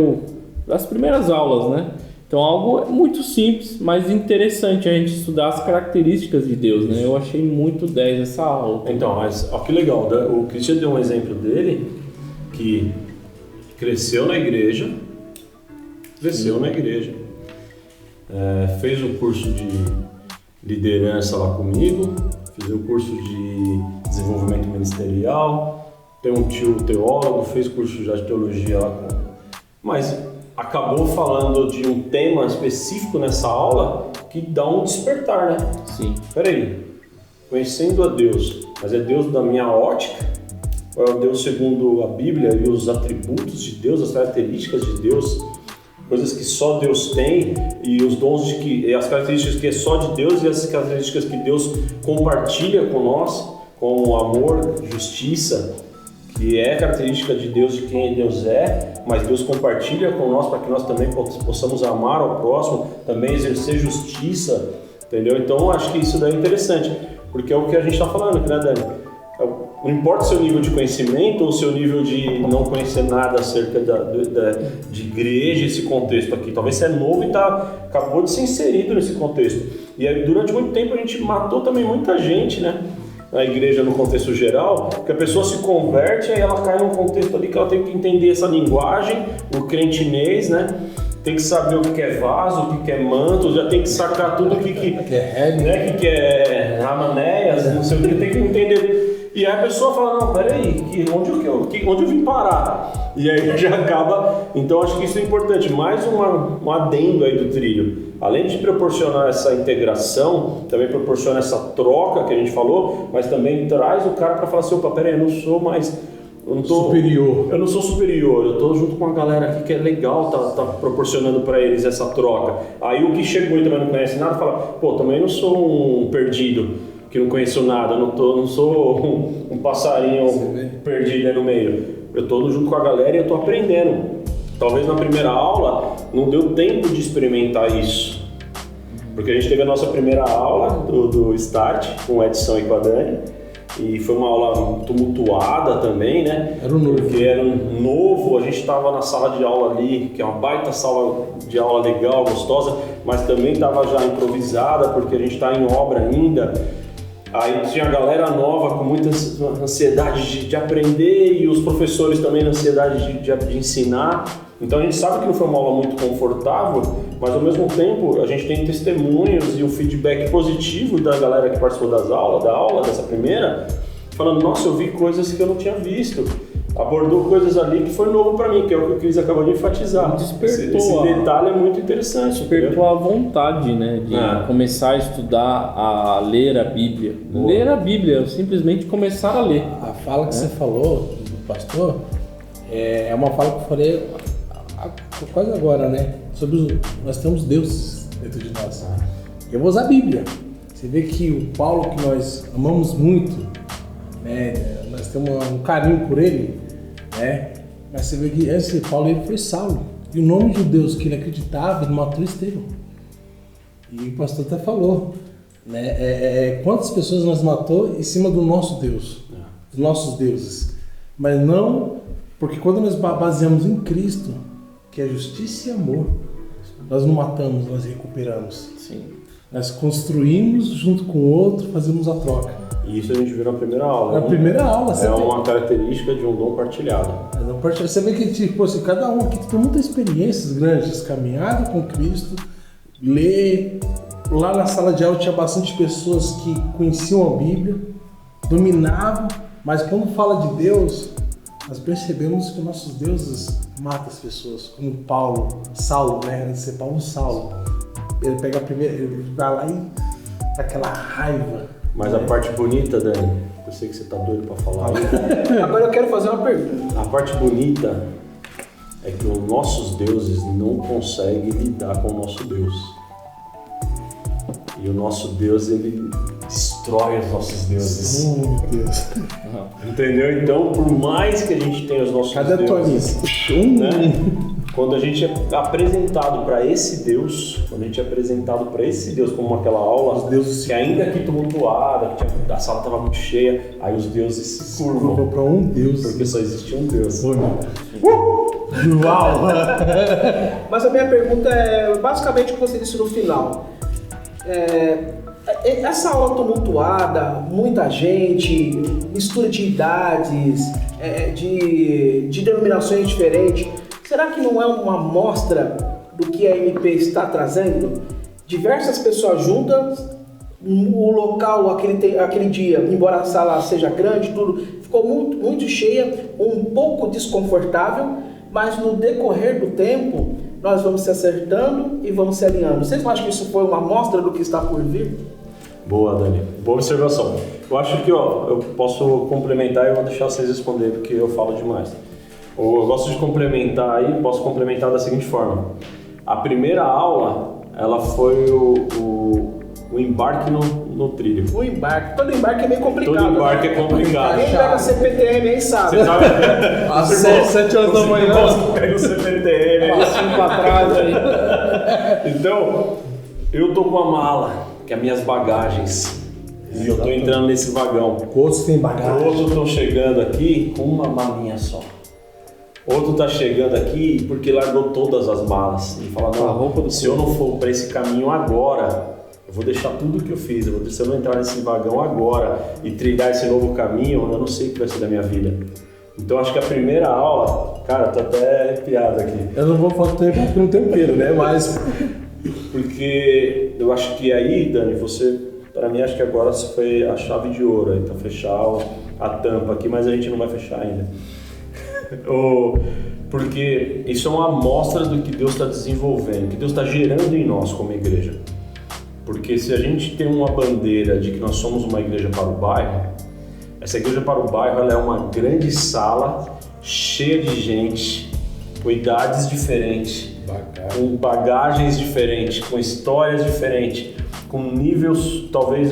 das primeiras aulas, né? Então, algo muito simples, mas interessante a gente estudar as características de Deus, né? Eu achei muito 10 essa aula.
Então, mas ó, que legal, o Christian deu um exemplo dele que cresceu na igreja, fez o curso de liderança lá comigo, fiz o curso de desenvolvimento ministerial, tem um tio teólogo, fez curso já de teologia lá com... Mas acabou falando de um tema específico nessa aula que dá um despertar, né?
Sim.
Peraí, conhecendo a Deus, mas é Deus da minha ótica? Ou é o Deus segundo a Bíblia e os atributos de Deus, as características de Deus, coisas que só Deus tem e os dons as características que é só de Deus e as características que Deus compartilha com nós, como amor, justiça, que é característica de Deus, de quem Deus é, mas Deus compartilha com nós para que nós também possamos amar ao próximo, também exercer justiça, entendeu? Então acho que isso daí é interessante, porque é o que a gente está falando, né, Dani? Não importa o seu nível de conhecimento ou o seu nível de não conhecer nada acerca de igreja, esse contexto aqui. Talvez você é novo e acabou de ser inserido nesse contexto. E aí, durante muito tempo a gente matou também muita gente, né? Na igreja, no contexto geral, que a pessoa se converte, aí ela cai num contexto ali que ela tem que entender essa linguagem, o crentinês, né? Tem que saber o que é vaso, o que é manto, já tem que sacar tudo o que é, né? Que é ramanéias, não sei o que, tem que entender. E aí a pessoa fala, não, peraí, onde eu vim parar? E aí já acaba. Então acho que isso é importante, mais um adendo aí do trilho. Além de proporcionar essa integração, também proporciona essa troca que a gente falou, mas também traz o cara para falar assim, opa, peraí, eu não sou superior. Eu não sou superior, eu estou junto com a galera aqui que é legal, tá proporcionando para eles essa troca. Aí o que chegou e também não conhece nada, fala, pô, também não sou um perdido, que não conheço nada, não sou um passarinho perdido aí no meio. Eu estou junto com a galera e eu estou aprendendo. Talvez na primeira aula não deu tempo de experimentar isso, porque a gente teve a nossa primeira aula do Start com o Edson e com a Dani, e foi uma aula tumultuada também, né? Porque era um novo, a gente estava na sala de aula ali, que é uma baita sala de aula legal, gostosa, mas também estava já improvisada, porque a gente está em obra ainda. Aí tinha a galera nova com muita ansiedade de aprender e os professores também na ansiedade de ensinar. Então a gente sabe que não foi uma aula muito confortável, mas ao mesmo tempo a gente tem testemunhos e o feedback positivo da galera que participou da aula dessa primeira, falando, nossa, eu vi coisas que eu não tinha visto. Abordou coisas ali que foi novo para mim, que é o que o Cris acabou de enfatizar.
Despertou
esse detalhe é muito interessante.
Despertou a vontade, né, de começar a estudar, a ler a Bíblia. Boa. Ler a Bíblia, simplesmente começar a ler.
A fala que você falou do pastor é uma fala que eu falei quase agora, né? Nós temos Deus dentro de nós. Eu vou usar a Bíblia. Você vê que o Paulo, que nós amamos muito, né? Nós temos um carinho por ele, né? Mas você vê que esse Paulo ele foi Saulo. E o nome de Deus que ele acreditava, ele matou Estevão. E o pastor até falou, né? Quantas pessoas nós matou em cima do nosso Deus, dos nossos deuses. Mas não, porque quando nós baseamos em Cristo, que é justiça e amor, nós não matamos, nós recuperamos.
Sim.
Nós construímos junto com o outro, fazemos a troca.
E isso a gente viu na primeira aula.
Na primeira aula, você
uma característica de um dom partilhado.
Você vê que tipo, assim, cada um aqui tem muitas experiências grandes, caminhada com Cristo, ler. Lá na sala de aula tinha bastante pessoas que conheciam a Bíblia, dominavam, mas quando fala de Deus, nós percebemos que nossos deuses matam as pessoas, como Saulo, né? Antes de ser Paulo, Saulo. Ele pega a primeira, ele vai lá e dá aquela raiva.
Mas a parte bonita, Dani, eu sei que você tá doido pra falar.
Agora eu quero fazer uma pergunta.
A parte bonita é que os nossos deuses não conseguem lidar com o nosso Deus. E o nosso Deus, ele destrói os nossos deuses.
Meu Deus.
Entendeu? Então, por mais que a gente tenha os nossos deuses, né? Quando a gente é apresentado para esse Deus, como aquela aula,
os deuses
que ainda que tumultuada, que a sala estava muito cheia, aí os deuses se curvam
para um Deus.
Porque só existe um Deus.
Uau!
Mas a minha pergunta é basicamente o que você disse no final. Essa aula tumultuada, muita gente, mistura de idades, de denominações diferentes, será que não é uma amostra do que a MP está trazendo? Diversas pessoas juntas, o local, aquele dia, embora a sala seja grande, tudo ficou muito, muito cheia, um pouco desconfortável, mas no decorrer do tempo nós vamos se acertando e vamos se alinhando. Vocês não acham que isso foi uma amostra do que está por vir?
Boa, Dani. Boa observação. Eu acho que eu posso complementar e eu vou deixar vocês responder porque eu falo demais. Eu gosto de complementar aí, posso complementar da seguinte forma. A primeira aula, ela foi o embarque no trilho.
O embarque. Todo embarque é meio complicado.
Todo embarque é complicado.
Quem pega CPTM aí sabe.
Você sabe?
Às 7 horas da manhã.
Pega o CPTM.
Passinho pra trás aí.
Então, eu tô com a mala, que é minhas bagagens. E eu tô entrando nesse vagão.
Outros têm bagagem.
Outros estão chegando aqui com uma malinha só. Outro tá chegando aqui porque largou todas as malas. E fala, não, se eu não for para esse caminho agora, eu vou deixar tudo que eu fiz. Se eu não entrar nesse vagão agora e trilhar esse novo caminho, eu não sei o que vai ser da minha vida. Então acho que a primeira aula, cara, tô até arrepiado aqui.
Eu não vou falar porque não tem tempero, né? Mas...
Porque eu acho que aí, Dani, você, para mim, acho que agora você foi a chave de ouro aí, pra fechar a tampa aqui, mas a gente não vai fechar ainda. Porque isso é uma amostra do que Deus está desenvolvendo, que Deus está gerando em nós como igreja. Porque se a gente tem uma bandeira de que nós somos uma igreja para o bairro, essa igreja para o bairro ela é uma grande sala cheia de gente, com idades diferentes, com bagagens diferentes, com histórias diferentes, com níveis talvez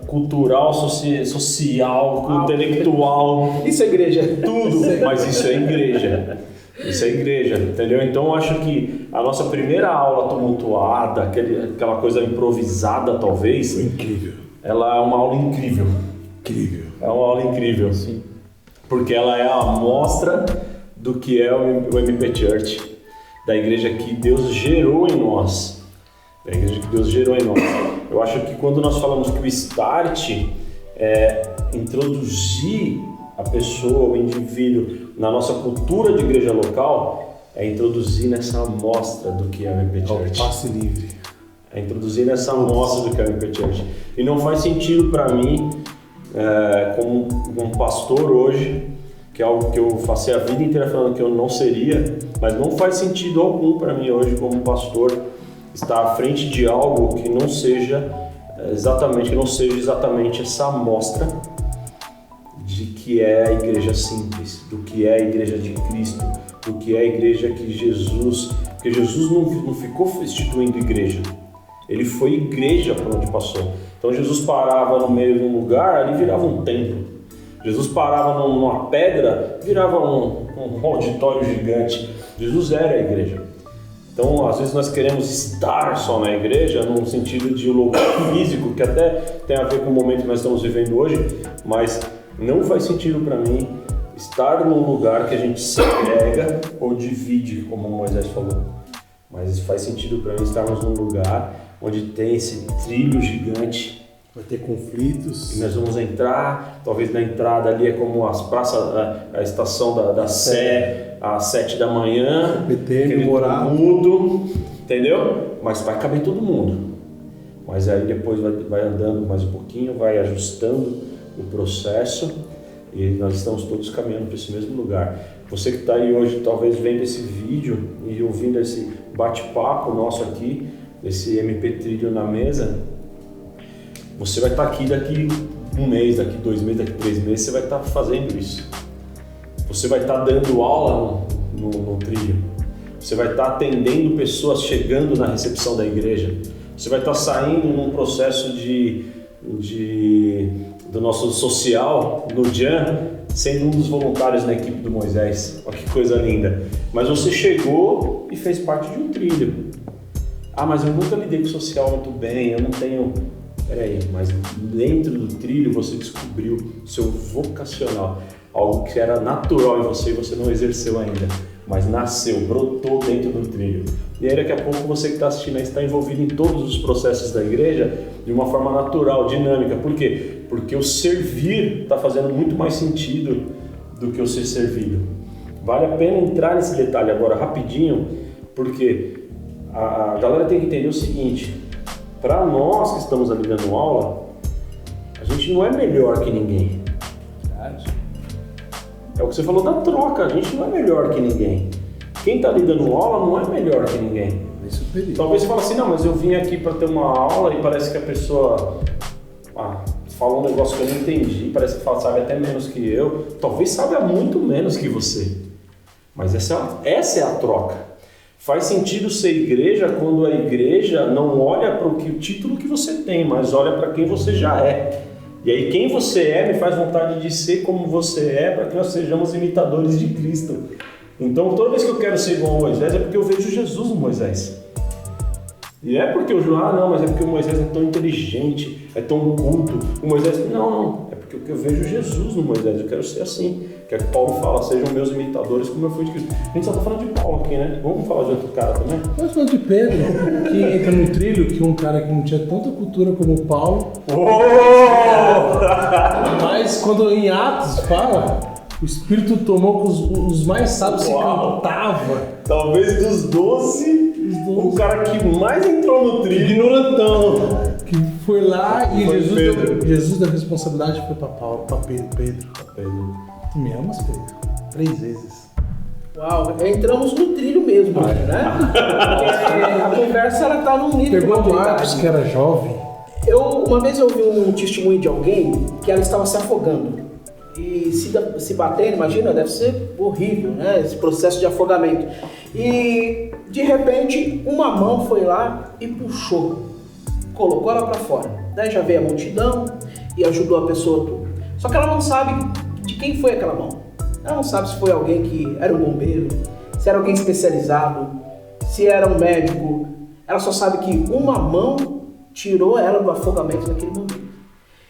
cultural, social, intelectual.
Isso é igreja.
Tudo, mas isso é igreja. Isso é igreja, entendeu? Então eu acho que a nossa primeira aula tumultuada, aquela coisa improvisada talvez,
foi incrível.
Ela é uma aula incrível.
Incrível.
É uma aula incrível, sim. Porque ela é a amostra do que é o MP Church, da igreja que Deus gerou em nós. Da igreja que Deus gerou em nós. Eu acho que quando nós falamos que o start é introduzir a pessoa, o indivíduo, na nossa cultura de igreja local, é introduzir nessa amostra do que é o MP Church.
É o passe livre.
É introduzir nessa amostra do que é o MP Church. E não faz sentido para mim, como um pastor hoje, que é algo que eu passei a vida inteira falando que eu não seria, mas não faz sentido algum para mim hoje como pastor estar à frente de algo que não seja exatamente essa amostra de que é a igreja simples, do que é a igreja de Cristo, do que é a igreja que Jesus... Porque Jesus não ficou instituindo igreja, ele foi igreja por onde passou. Então Jesus parava no meio de um lugar, ali virava um templo. Jesus parava numa pedra, virava um auditório gigante. Jesus era a igreja. Então, às vezes nós queremos estar só na igreja, num sentido de um lugar físico, que até tem a ver com o momento que nós estamos vivendo hoje, mas não faz sentido para mim estar num lugar que a gente segrega ou divide, como Moisés falou. Mas faz sentido para mim estarmos num lugar onde tem esse trilho gigante.
Vai ter conflitos.
E nós vamos entrar, talvez na entrada ali é como as praças, a estação da Sé, às 7 da manhã.
PTM, morado.
Mudo, entendeu? Mas vai caber todo mundo. Mas aí depois vai andando mais um pouquinho, vai ajustando o processo e nós estamos todos caminhando para esse mesmo lugar. Você que está aí hoje, talvez vendo esse vídeo e ouvindo esse bate-papo nosso aqui, esse MP Trilho na mesa, você vai estar aqui daqui 1 mês, daqui 2 meses, daqui 3 meses, você vai estar fazendo isso. Você vai estar dando aula no trilho. Você vai estar atendendo pessoas chegando na recepção da igreja. Você vai estar saindo num processo do nosso social, no JAN, sendo um dos voluntários na equipe do Moisés. Olha que coisa linda. Mas você chegou e fez parte de um trilho. Ah, mas eu nunca lidei com o social muito bem, eu não tenho... Peraí, mas dentro do trilho você descobriu seu vocacional, algo que era natural em você e você não exerceu ainda, mas nasceu, brotou dentro do trilho. E aí daqui a pouco você que está assistindo aí está envolvido em todos os processos da igreja de uma forma natural, dinâmica. Por quê? Porque o servir está fazendo muito mais sentido do que o ser servido. Vale a pena entrar nesse detalhe agora rapidinho, porque a galera tem que entender o seguinte: para nós que estamos ali dando aula, a gente não é melhor que ninguém. É o que você falou da troca, a gente não é melhor que ninguém. Quem está ali dando aula não é melhor que ninguém. Talvez você fale assim, não, mas eu vim aqui para ter uma aula e parece que a pessoa falou um negócio que eu não entendi, parece que sabe até menos que eu, talvez saiba muito menos que você. Mas essa é a troca. Faz sentido ser igreja quando a igreja não olha para o título que você tem, mas olha para quem você já é. E aí quem você é me faz vontade de ser como você é, para que nós sejamos imitadores de Cristo. Então toda vez que eu quero ser igual a Moisés é porque eu vejo Jesus no Moisés. E é porque mas é porque o Moisés é tão inteligente, é tão culto. O Moisés, não, é porque eu vejo Jesus no Moisés, eu quero ser assim. Que é que Paulo fala, sejam meus imitadores como eu fui de Cristo. A gente só está falando de Paulo aqui, né? Vamos falar de outro cara também?
Nós falamos de Pedro, que entra no trilho, que um cara que não tinha tanta cultura como o Paulo. Mas quando em Atos fala, o Espírito tomou com os mais sábios que cantava.
Talvez dos 12, o cara que mais entrou no trilho.
Ignorantão. Que foi lá e Jesus deu responsabilidade foi para Paulo, para Pedro. Tu me amas, Pedro? 3 vezes.
Uau, entramos no trilho mesmo, né? Porque a conversa ela tá num nível.
Pegou o Marcos, que era jovem.
Uma vez eu ouvi um testemunho de alguém que ela estava se afogando. E se batendo, imagina, deve ser horrível, né? Esse processo de afogamento. E de repente uma mão foi lá e puxou, colocou ela para fora. Daí já veio a multidão e ajudou a pessoa tudo. Só que ela não sabe de quem foi aquela mão. Ela não sabe se foi alguém que era um bombeiro, se era alguém especializado, se era um médico. Ela só sabe que uma mão tirou ela do afogamento naquele momento.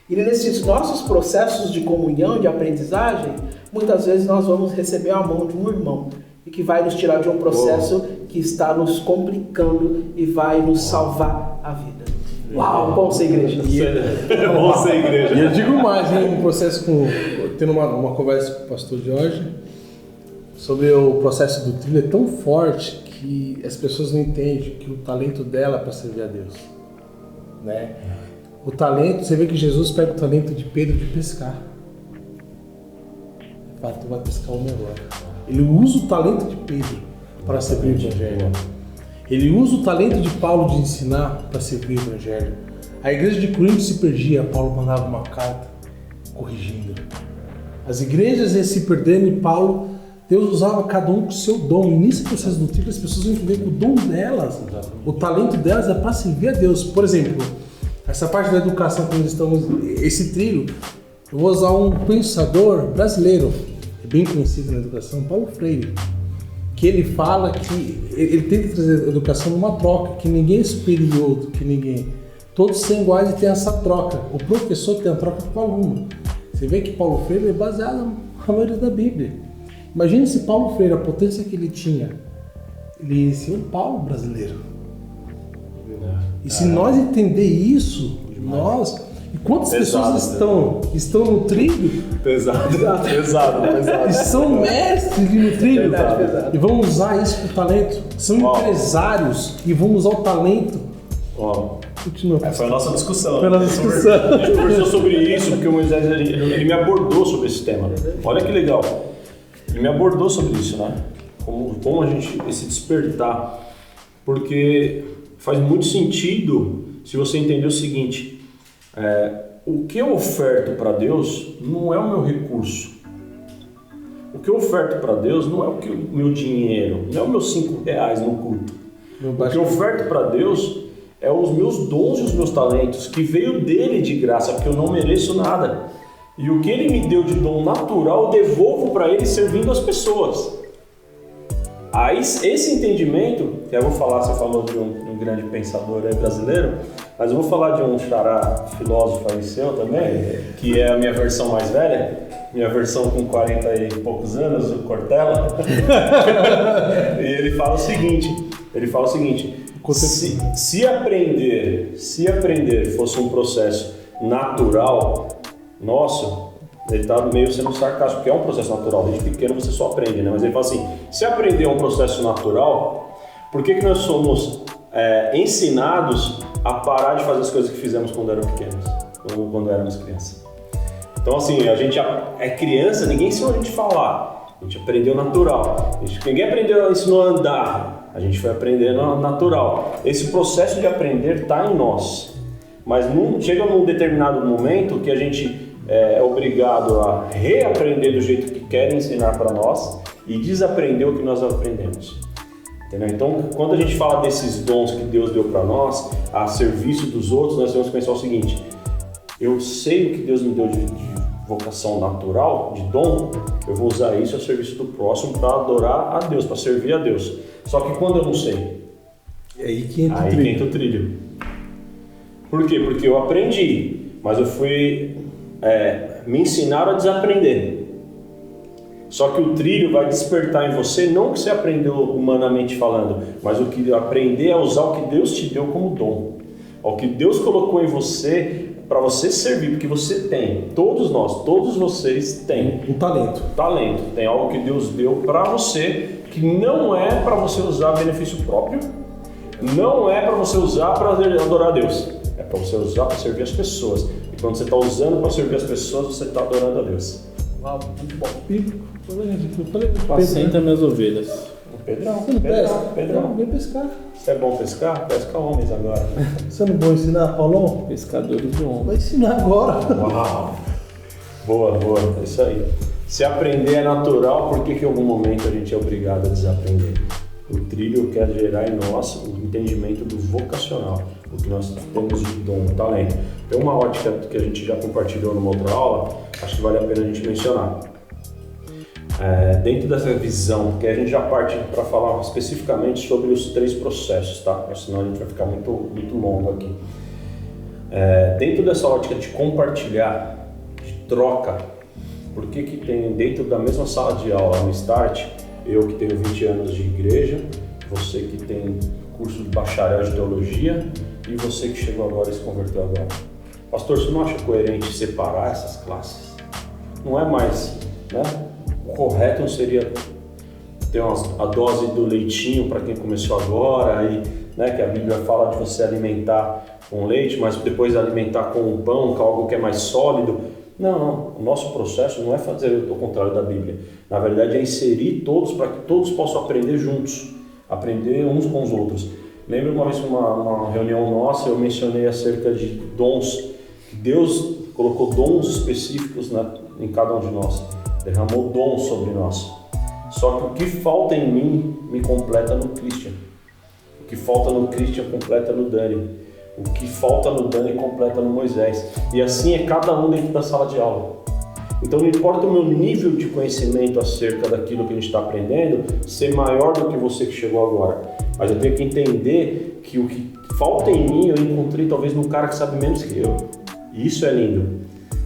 E nesses nossos processos de comunhão, de aprendizagem, muitas vezes nós vamos receber a mão de um irmão e que vai nos tirar de um processo que está nos complicando e vai nos salvar a vida. Uau, bom ser igreja.
É bom ser igreja.
E eu digo mais, né? Um processo tendo uma conversa com o pastor Jorge sobre o processo do trilho é tão forte que as pessoas não entendem que o talento dela é para servir a Deus, né? O talento, você vê que Jesus pega o talento de Pedro de pescar. Ele fala, tu vai pescar o melhor. Ele usa o talento de Pedro para servir o evangelho. Ele usa o talento de Paulo de ensinar para servir o evangelho. A igreja de Corinto se perdia, Paulo mandava uma carta corrigindo. As igrejas iam se perdendo e Paulo, Deus usava cada um com o seu dom. E nesse processo do trilho as pessoas vão entender que o dom delas, o talento delas é para servir a Deus. Por exemplo, essa parte da educação que nós estamos, esse trilho, Eu vou usar um pensador brasileiro, bem conhecido na educação, Paulo Freire, que ele fala que ele tenta trazer a educação numa troca, que ninguém é superior do que ninguém. Todos são iguais e tem essa troca. O professor tem a troca com o aluno. Você vê que Paulo Freire é baseado na maioria da Bíblia. Imagine se Paulo Freire, a potência que ele tinha, ele ia ser um Paulo brasileiro. E se nós entender isso, nós... E quantas pessoas estão no trilho?
Pesado.
E são mestres no trilho. E vão usar isso para o talento. São empresários e vão usar o talento. Continua.
Foi a nossa discussão.
Foi a nossa discussão.
A gente conversou sobre isso, porque o Moisés ele me abordou sobre esse tema. Olha que legal. Ele me abordou sobre isso, né? Como a gente esse despertar. Porque faz muito sentido se você entender o seguinte. O que eu oferto para Deus não é o meu recurso. O que eu oferto para Deus não é o meu dinheiro, não é os meus 5 reais no culto. O que eu oferto para Deus é os meus dons e os meus talentos, que veio dele de graça, porque eu não mereço nada. E o que ele me deu de dom natural, eu devolvo para ele servindo as pessoas. Aí, esse entendimento, que eu vou falar, você falou de um grande pensador brasileiro, mas eu vou falar de um xará filósofo aí seu também, que é a minha versão mais velha, minha versão com 40 e poucos anos, o Cortella. E ele fala o seguinte, se aprender fosse um processo natural nosso, ele está meio sendo sarcástico, porque é um processo natural, desde pequeno você só aprende, né? Mas ele fala assim, se aprender é um processo natural, por que nós somos ensinados a parar de fazer as coisas que fizemos quando éramos pequenos, quando éramos crianças? Então assim, a gente é criança, ninguém ensinou a gente a falar, a gente aprendeu natural, ninguém ensinou a andar, a gente foi aprendendo natural. Esse processo de aprender está em nós, mas chega num determinado momento que a gente é obrigado a reaprender do jeito que querem ensinar para nós e desaprender o que nós aprendemos. Entendeu? Então, quando a gente fala desses dons que Deus deu para nós, a serviço dos outros, nós temos que pensar o seguinte: eu sei o que Deus me deu de vocação natural, de dom, eu vou usar isso a serviço do próximo para adorar a Deus, para servir a Deus. Só que quando eu não sei,
aí que entra
o trilho. Por quê? Porque eu aprendi, mas eu fui... me ensinaram a desaprender. Só que o trilho vai despertar em você não o que você aprendeu humanamente falando, mas o que aprender é usar o que Deus te deu como dom, o que Deus colocou em você para você servir, porque você tem, todos vocês têm
um talento,
tem algo que Deus deu para você, que não é para você usar a benefício próprio, não é para você usar para adorar a Deus, é para você usar para servir as pessoas. Quando você está usando para servir as pessoas, você está adorando a Deus.
Uau, muito bom.
Apacenta minhas ovelhas.
Pedrão. Vem pescar.
Você é bom pescar? Pesca homens agora.
Você não vai ensinar, Paulão?
Pescadores de homens.
Vai ensinar agora.
Uau! Boa, é isso aí. Se aprender é natural, por que em algum momento a gente é obrigado a desaprender? O trilho quer gerar em nós o entendimento do vocacional, o que nós temos de dom, talento. Tem uma ótica que a gente já compartilhou numa outra aula, acho que vale a pena a gente mencionar. Dentro dessa visão, que a gente já parte para falar especificamente sobre os 3 processos, tá? Senão a gente vai ficar muito longo aqui. Dentro dessa ótica de compartilhar, de troca, por que tem dentro da mesma sala de aula, no Start, eu que tenho 20 anos de igreja, você que tem curso de bacharel de teologia e você que chegou agora e se converteu agora. Pastor, você não acha coerente separar essas classes? Não é mais, né? O correto não seria ter a dose do leitinho para quem começou agora, aí, né, que a Bíblia fala de você alimentar com leite, mas depois alimentar com o pão, com algo que é mais sólido. Não. O nosso processo não é fazer o contrário da Bíblia. Na verdade, é inserir todos para que todos possam aprender juntos, aprender uns com os outros. Lembro uma vez uma reunião nossa, eu mencionei acerca de dons. Deus colocou dons específicos em cada um de nós, derramou dons sobre nós. Só que o que falta em mim me completa no Christian. O que falta no Christian completa no Dani. O que falta no Dani completa no Moisés. E assim é cada um dentro da sala de aula. Então não importa o meu nível de conhecimento acerca daquilo que a gente está aprendendo ser maior do que você que chegou agora. Mas eu tenho que entender que o que falta em mim eu encontrei talvez num cara que sabe menos que eu. E isso é lindo.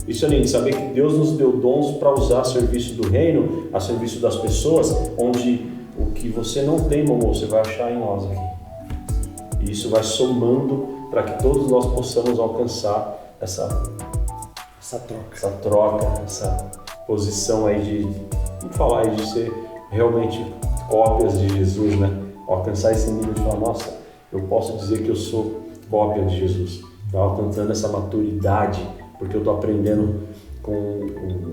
Isso é lindo, saber que Deus nos deu dons para usar a serviço do reino, a serviço das pessoas, onde o que você não tem, meu amor, você vai achar em nós aqui. E isso vai somando para que todos nós possamos alcançar essa troca, essa posição aí de, vamos falar aí, de ser realmente cópias de Jesus, né? Alcançar esse nível de falar, nossa, eu posso dizer que eu sou cópia de Jesus. Estou alcançando essa maturidade, porque eu estou aprendendo com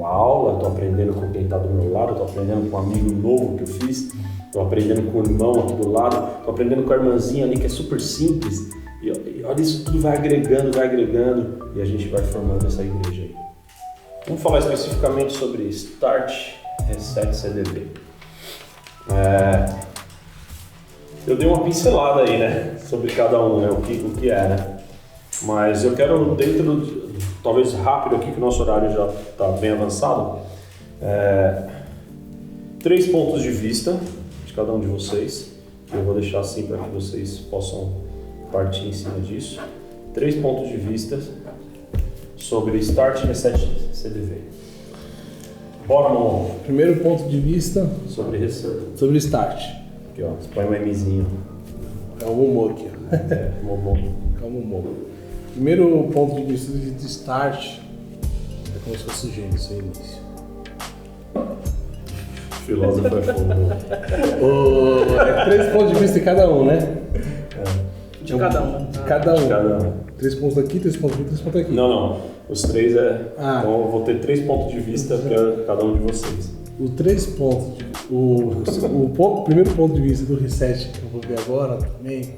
a aula, estou aprendendo com quem está do meu lado, estou aprendendo com um amigo novo que eu fiz, estou aprendendo com o irmão aqui do lado, estou aprendendo com a irmãzinha ali que é super simples. E olha, isso tudo vai agregando, e a gente vai formando essa igreja aí. Vamos falar especificamente sobre Start, Reset, CDV. Eu dei uma pincelada aí, né, sobre cada um, né, o que é, né? Mas eu quero, talvez rápido aqui, que o nosso horário já está bem avançado, 3 pontos de vista de cada um de vocês, que eu vou deixar assim para que vocês possam partir em cima disso. 3 pontos de vista sobre Start, Reset, CDV. Bora, Mamon.
Primeiro ponto de vista
sobre Reset.
Sobre Start.
Aqui, ó, você põe um Mzinho.
É o Momô aqui, ó.
Momon.
É o Momô. Primeiro ponto de vista de Start é como se fosse Gênesis, o início.
Filósofo é fogo.
É 3 pontos de vista de cada um, né?
De cada um.
De cada um.
Cada um.
3 pontos aqui, 3 pontos aqui, 3 pontos aqui.
Não. Os 3 Então eu vou ter 3 pontos de vista para cada um de vocês.
O 3 pontos. O primeiro ponto de vista do Reset que eu vou ver agora também,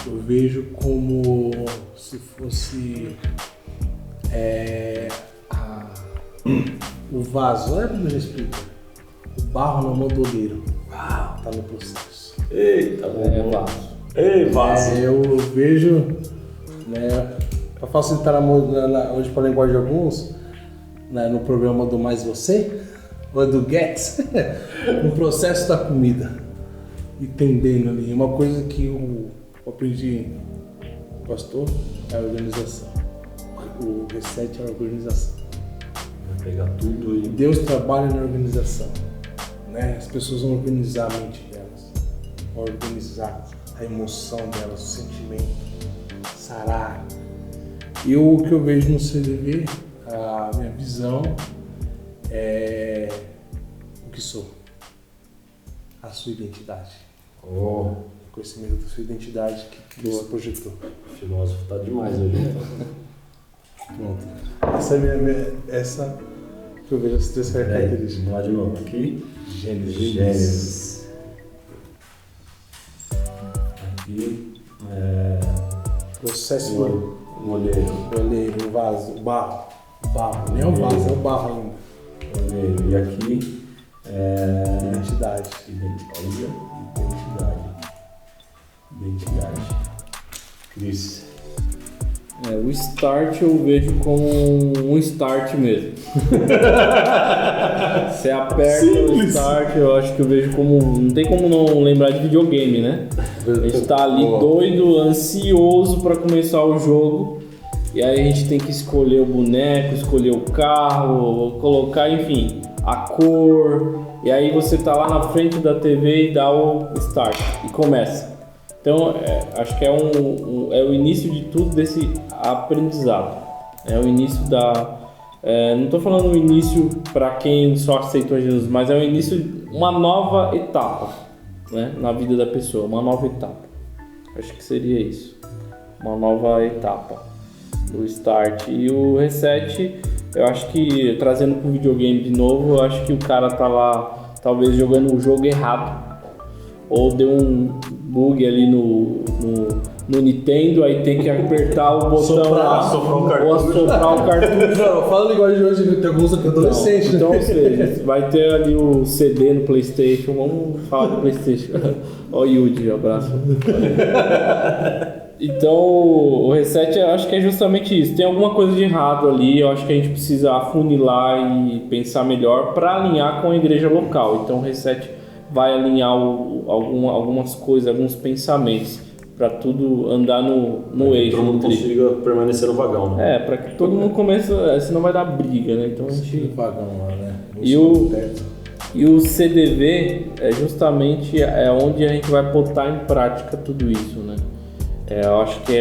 eu vejo como se fosse o vaso. Olha como ele explica. O barro na mão do oleiro. Tá no processo.
Eita,
vaso.
Ei, vaso.
Eu vejo, né, para facilitar hoje para a linguagem de alguns, né, no programa do Mais Você, ou do Get, no processo da comida, entendendo ali. Uma coisa que eu aprendi, pastor, é a organização. O Reset é a organização.
Vou pegar tudo e...
Deus trabalha na organização, né? As pessoas vão organizar a mente delas, vão organizar a emoção delas, o sentimento, sarar. E o que eu vejo no CDV, a minha visão é o que sou, a sua identidade.
O
conhecimento da sua identidade que Deus projetou.
O filósofo tá demais hoje.
Pronto. Essa que eu vejo as 3 características.
Vamos lá de novo. Aqui.
Gênesis.
Aqui.
Processo
O olheiro.
do oleiro, o vaso, o barro. Barro. Nem é o vaso, é o barro ainda.
O olheiro. E aqui.
Identidade.
Identidade. Cris.
O Start eu vejo como um Start mesmo. Você aperta o Start, eu acho que eu vejo como... Não tem como não lembrar de videogame, né? A gente tá ali doido, ansioso pra começar o jogo. E aí a gente tem que escolher o boneco, escolher o carro, colocar, enfim, a cor. E aí você tá lá na frente da TV e dá o Start e começa. Então, acho que é o início de tudo desse aprendizado. É o início da... não estou falando o início para quem só aceitou Jesus, mas é o início, uma nova etapa, né, na vida da pessoa, uma nova etapa. Acho que seria isso. Uma nova etapa do Start. E o Reset, eu acho que, trazendo para o videogame de novo, eu acho que o cara tá lá, talvez, jogando o jogo errado. Ou deu um bug ali no Nintendo, aí tem que apertar o botão ou assoprar o cartucho.
Não, fala a linguagem de hoje, tem alguns aqui adolescentes.
Então, ou seja, vai ter ali o CD no PlayStation, vamos falar do PlayStation. Ó o Yudi, abraço. Então, o reset eu acho que é justamente isso. Tem alguma coisa de errado ali, eu acho que a gente precisa afunilar e pensar melhor para alinhar com a igreja local. Então, o reset vai alinhar algumas coisas, alguns pensamentos, para tudo andar no eixo.
Todo mundo consiga permanecer no vagão, né?
É, para que todo mundo comece, senão vai dar briga, né? Então a gente...
vagão lá, né?
E o CDV é justamente onde a gente vai botar em prática tudo isso, né? Eu acho que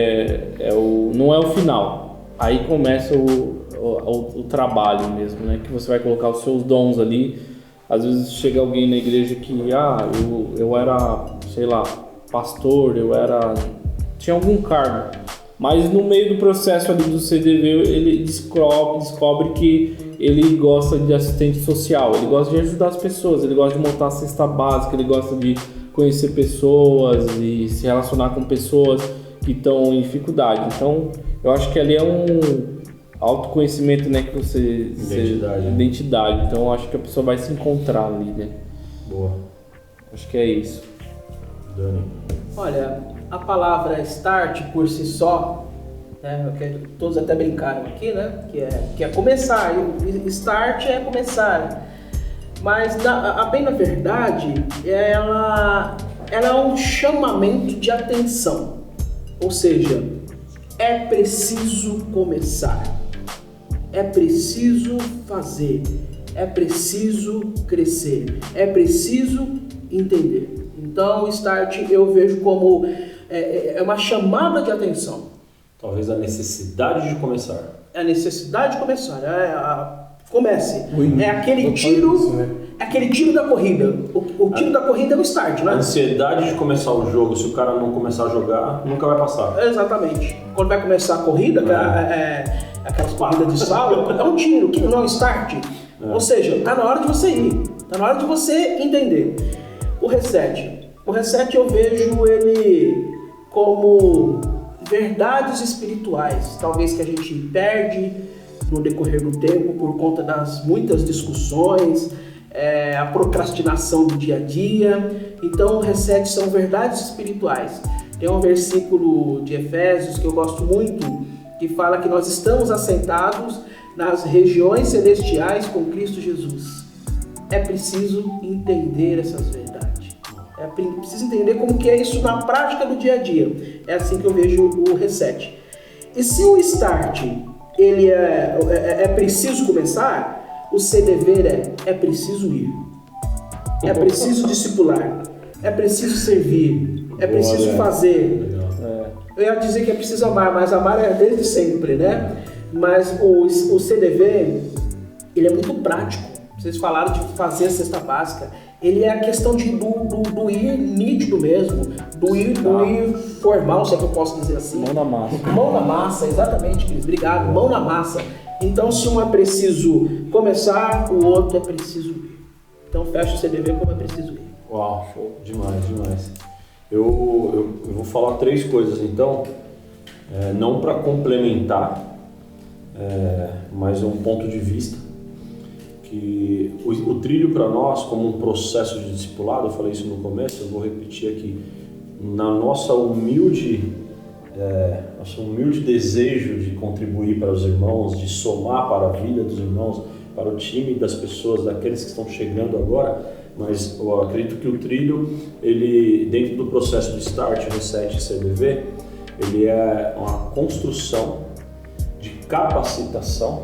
não é o final. Aí começa o trabalho mesmo, né? Que você vai colocar os seus dons ali. Às vezes chega alguém na igreja que, eu era, sei lá, pastor, tinha algum cargo. Mas no meio do processo ali do CDV, ele descobre que ele gosta de assistente social, ele gosta de ajudar as pessoas, ele gosta de montar a cesta básica, ele gosta de conhecer pessoas e se relacionar com pessoas que estão em dificuldade. Então, eu acho que ali é um autoconhecimento, né, que você... Identidade. Então, eu acho que a pessoa vai se encontrar ali, né?
Boa.
Acho que é isso.
Dani.
Olha, a palavra start por si só, né, todos até brincaram aqui, né, que é começar, start é começar, mas bem na verdade, ela é um chamamento de atenção, ou seja, é preciso começar, é preciso fazer, é preciso crescer, é preciso entender. Então, o start eu vejo como uma chamada de atenção.
Talvez a necessidade de começar.
É a necessidade de começar. Comece. É aquele tiro da corrida. O tiro da corrida é o start, né?
A ansiedade de começar o jogo, se o cara não começar a jogar, nunca vai passar.
Exatamente. Quando vai começar a corrida, aquelas corridas de sala, é um tiro, que não é um start. Ou seja, está na hora de você ir. Está na hora de você entender. O reset eu vejo ele como verdades espirituais, talvez que a gente perde no decorrer do tempo por conta das muitas discussões, a procrastinação do dia a dia. Então o reset são verdades espirituais. Tem um versículo de Efésios que eu gosto muito, que fala que nós estamos assentados nas regiões celestiais com Cristo Jesus. É preciso entender essas verdades. É preciso entender como que é isso na prática do dia a dia. É assim que eu vejo o reset. E se o start ele é preciso começar, o CDV é preciso ir. É preciso discipular. É preciso servir. É preciso fazer. Eu ia dizer que é preciso amar, mas amar é desde sempre, né? Mas o CDV ele é muito prático. Vocês falaram de fazer a cesta básica. Ele é a questão do ir nítido mesmo, do ir formal, se é que eu posso dizer assim.
Mão na massa.
Mão na massa, exatamente, Cris. Obrigado. Mão na massa. Então, se um é preciso começar, o outro é preciso ir. Então, fecha o CDV como é preciso ir.
Uau, show. Demais. Eu vou falar 3 coisas, então, não para complementar, mas um ponto de vista. Que o trilho para nós, como um processo de discipulado, eu falei isso no começo, eu vou repetir aqui, na nosso humilde desejo de contribuir para os irmãos, de somar para a vida dos irmãos, para o time das pessoas, daqueles que estão chegando agora, mas eu acredito que o trilho, ele, dentro do processo do Start, Reset e CDV, ele é uma construção de capacitação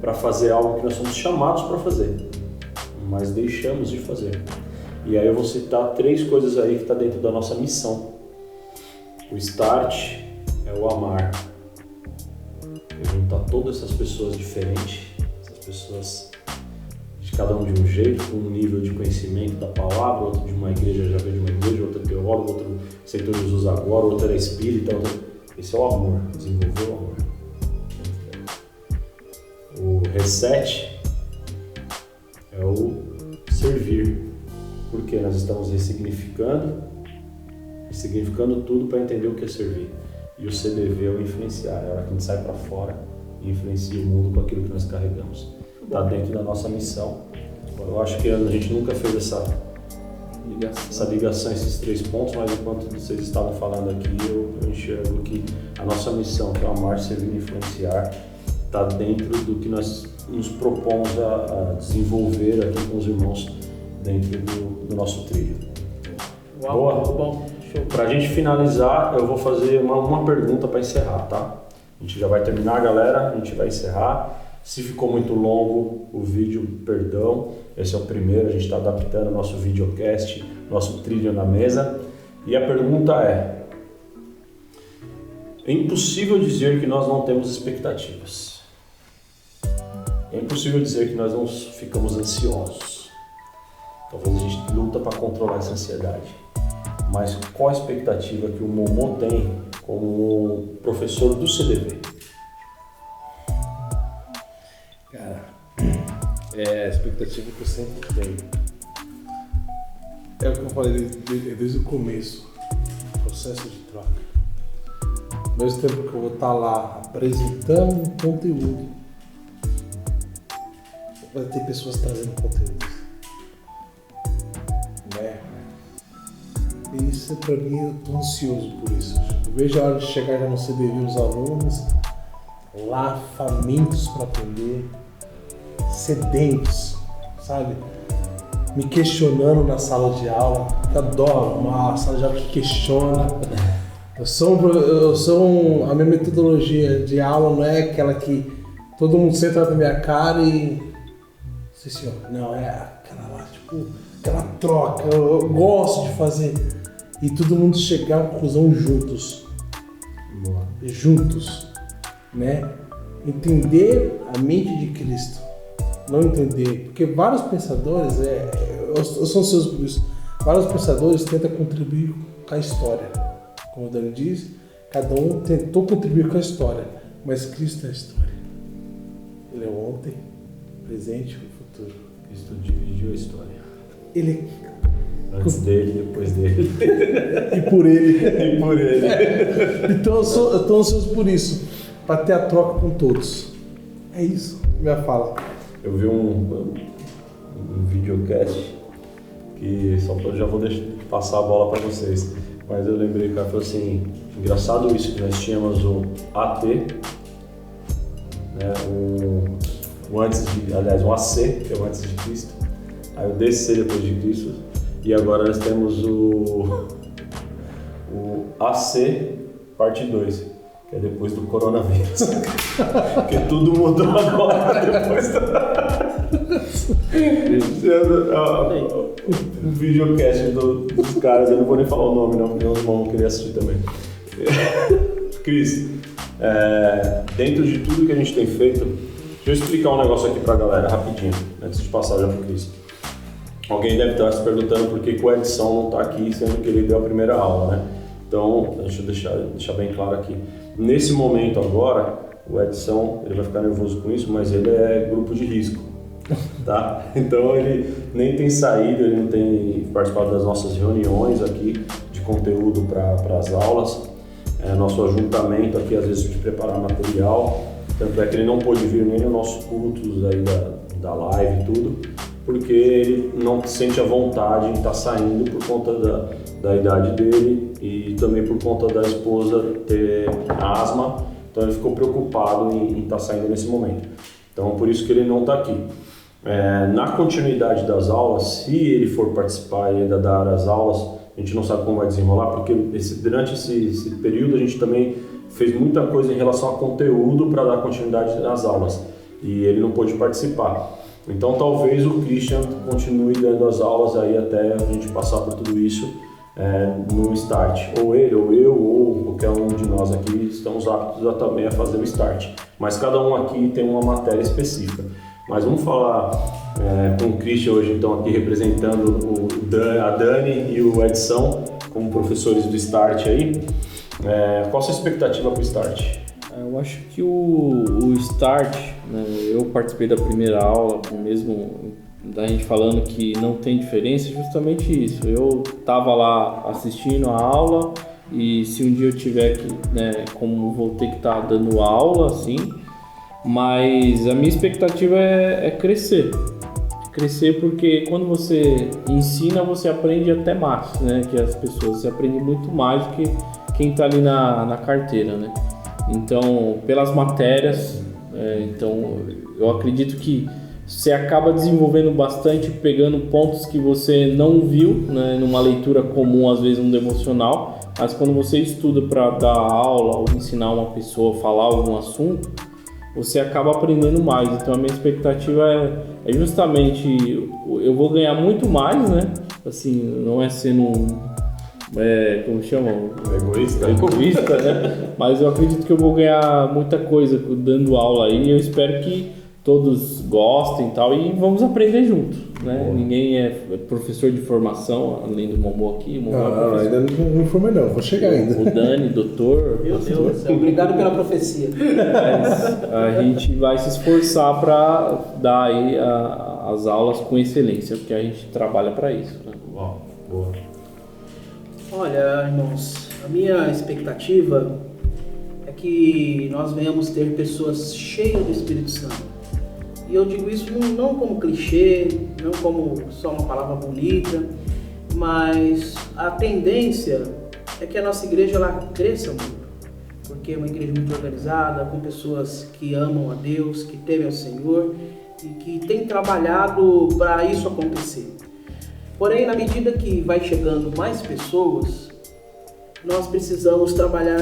para fazer algo que nós somos chamados para fazer, mas deixamos de fazer. E aí eu vou citar 3 coisas aí que está dentro da nossa missão. O start é o amar. Eu juntar todas essas pessoas diferentes, essas pessoas de cada um de um jeito, com um nível de conhecimento da palavra, outro de uma igreja já veio de uma igreja, outro é teólogo, outro aceitou Jesus agora, outro era espírita, Esse é o amor, desenvolver o amor. O reset é o servir, porque nós estamos ressignificando tudo para entender o que é servir. E o CDV é o influenciar, é a hora que a gente sai para fora e influencia o mundo com aquilo que nós carregamos. Está dentro da nossa missão. Eu acho que a gente nunca fez essa ligação, esses 3 pontos, mas enquanto vocês estavam falando aqui, eu enxergo que a nossa missão, que é amar, servir e influenciar, está dentro do que nós nos propomos a desenvolver aqui com os irmãos dentro do nosso trilho.
Uau,
Boa?
muito bom. Show.
Para a gente finalizar, eu vou fazer uma pergunta para encerrar, tá? A gente já vai terminar, galera, a gente vai encerrar. Se ficou muito longo o vídeo, perdão, esse é o primeiro, a gente está adaptando nosso videocast, nosso trilho na mesa. E a pergunta é impossível dizer que nós não temos expectativas. É impossível dizer que nós não ficamos ansiosos. Talvez a gente luta para controlar essa ansiedade. Mas qual a expectativa que o Momô tem como professor do CDV?
Cara, é a expectativa que eu sempre tenho. É o que eu falei desde o começo, processo de troca. Ao mesmo tempo que eu vou estar lá apresentando um conteúdo, vai ter pessoas trazendo conteúdo. Né? E isso, pra mim, eu tô ansioso por isso. Eu vejo a hora de chegar já no CDV os alunos lá famintos para aprender, sedentos, sabe? Me questionando na sala de aula. Eu adoro uma sala de aula que questiona. A minha metodologia de aula não é aquela que todo mundo senta na minha cara e... Não sei se não, é aquela lá, tipo, aquela troca. Eu gosto de fazer. E todo mundo chegar a uma conclusão juntos. Juntos, né? Entender a mente de Cristo. Não entender, porque vários pensadores, eu sou ansioso por isso, vários pensadores tentam contribuir com a história. Como o Dani diz, cada um tentou contribuir com a história, mas Cristo é a história. Ele é o ontem, presente e o futuro.
Cristo dividiu a história.
Ele
Antes dele, depois dele.
e por ele.
E por ele.
Então eu tô ansioso por isso, para ter a troca com todos. É isso, minha fala.
Eu vi um videocast que já vou passar a bola para vocês, mas eu lembrei que o cara falou assim, engraçado isso, que nós tínhamos o AT, né, o antes de, aliás, o AC, que é o antes de Cristo, aí o DC depois de Cristo, e agora nós temos o AC parte 2. Que é depois do coronavírus. Porque tudo mudou agora depois o videocast dos caras, eu não vou nem falar o nome não, porque os irmãos vão querer assistir também. Cris, dentro de tudo que a gente tem feito, deixa eu explicar um negócio aqui pra galera, rapidinho, antes de passar já pro Cris. Alguém deve estar se perguntando por que o Edson não está aqui, sendo que ele deu a primeira aula, né? Então, deixa eu deixar bem claro aqui. Nesse momento agora, o Edson, ele vai ficar nervoso com isso, mas ele é grupo de risco, tá? Então ele nem tem saído, ele não tem participado das nossas reuniões aqui de conteúdo para as aulas, nosso ajuntamento aqui às vezes de preparar material, tanto é que ele não pôde vir nem no nosso cultos aí da live e tudo, porque ele não sente a vontade em estar saindo por conta da idade dele e também por conta da esposa ter asma, então ele ficou preocupado em estar saindo nesse momento. Então por isso que ele não está aqui. Na continuidade das aulas, se ele for participar e ainda dar as aulas, a gente não sabe como vai desenrolar, porque durante esse período a gente também fez muita coisa em relação a conteúdo para dar continuidade nas aulas e ele não pôde participar. Então talvez o Christian continue dando as aulas aí até a gente passar por tudo isso no Start. Ou ele, ou eu, ou qualquer um de nós aqui estamos aptos também a fazer o Start. Mas cada um aqui tem uma matéria específica. Mas vamos falar com o Christian hoje então aqui representando a Dani e o Edson como professores do Start aí. Qual a sua expectativa para o Start?
Eu acho que o Start, né, eu participei da primeira aula, mesmo da gente falando que não tem diferença, justamente isso. Eu estava lá assistindo a aula e se um dia eu tiver que, né, como vou ter que estar dando aula, assim, mas a minha expectativa é crescer. crescer, porque quando você ensina, você aprende até mais, né? Que as pessoas, você aprende muito mais do que quem está ali na carteira, né? Então, pelas matérias, então eu acredito que você acaba desenvolvendo bastante, pegando pontos que você não viu, né, numa leitura comum, às vezes um devocional, mas quando você estuda para dar aula ou ensinar uma pessoa a falar algum assunto, você acaba aprendendo mais. Então a minha expectativa é justamente, eu vou ganhar muito mais, né? Assim, não é sendo como chamam? Egoísta, né? Mas eu acredito que eu vou ganhar muita coisa dando aula aí, e eu espero que todos gostem e tal, e vamos aprender juntos, né? Ninguém é professor de formação, além do Momô aqui.
Não, ainda não formei não, vou chegar ainda.
O Dani, doutor.
Meu Deus do céu, obrigado pela profecia.
Mas a gente vai se esforçar para dar aí as aulas com excelência, porque a gente trabalha para isso, né?
Uau, boa.
Olha, irmãos, a minha expectativa é que nós venhamos ter pessoas cheias do Espírito Santo. E eu digo isso não como clichê, não como só uma palavra bonita, mas a tendência é que a nossa igreja ela cresça muito, porque é uma igreja muito organizada, com pessoas que amam a Deus, que temem ao Senhor e que tem trabalhado para isso acontecer. Porém, na medida que vai chegando mais pessoas, nós precisamos trabalhar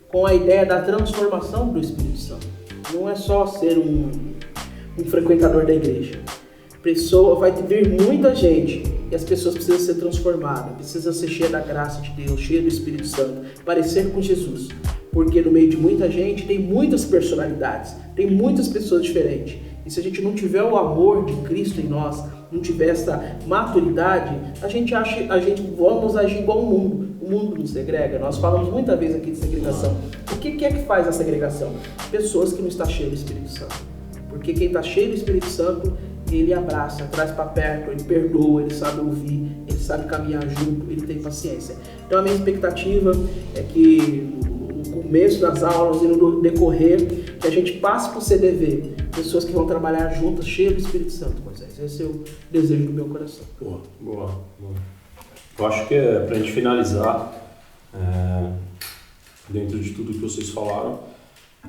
com a ideia da transformação do Espírito Santo. Não é só ser um frequentador da igreja. Vai vir muita gente e as pessoas precisam ser transformadas, precisam ser cheias da graça de Deus, cheias do Espírito Santo, parecer com Jesus. Porque no meio de muita gente tem muitas personalidades, tem muitas pessoas diferentes. E se a gente não tiver o amor de Cristo em nós, não tiver essa maturidade, a gente vamos agir igual o mundo. O mundo nos segrega. Nós falamos muitas vezes aqui de segregação. O que é que faz a segregação? Pessoas que não estão cheias do Espírito Santo. Porque quem está cheio do Espírito Santo, ele abraça, traz para perto, ele perdoa, ele sabe ouvir, ele sabe caminhar junto, ele tem paciência. Então a minha expectativa é que no começo das aulas e no decorrer, que a gente passe para o CDV, pessoas que vão trabalhar juntas, cheias do Espírito Santo, Moisés. Esse é o desejo do meu coração.
Boa. Eu acho que para a gente finalizar, dentro de tudo que vocês falaram,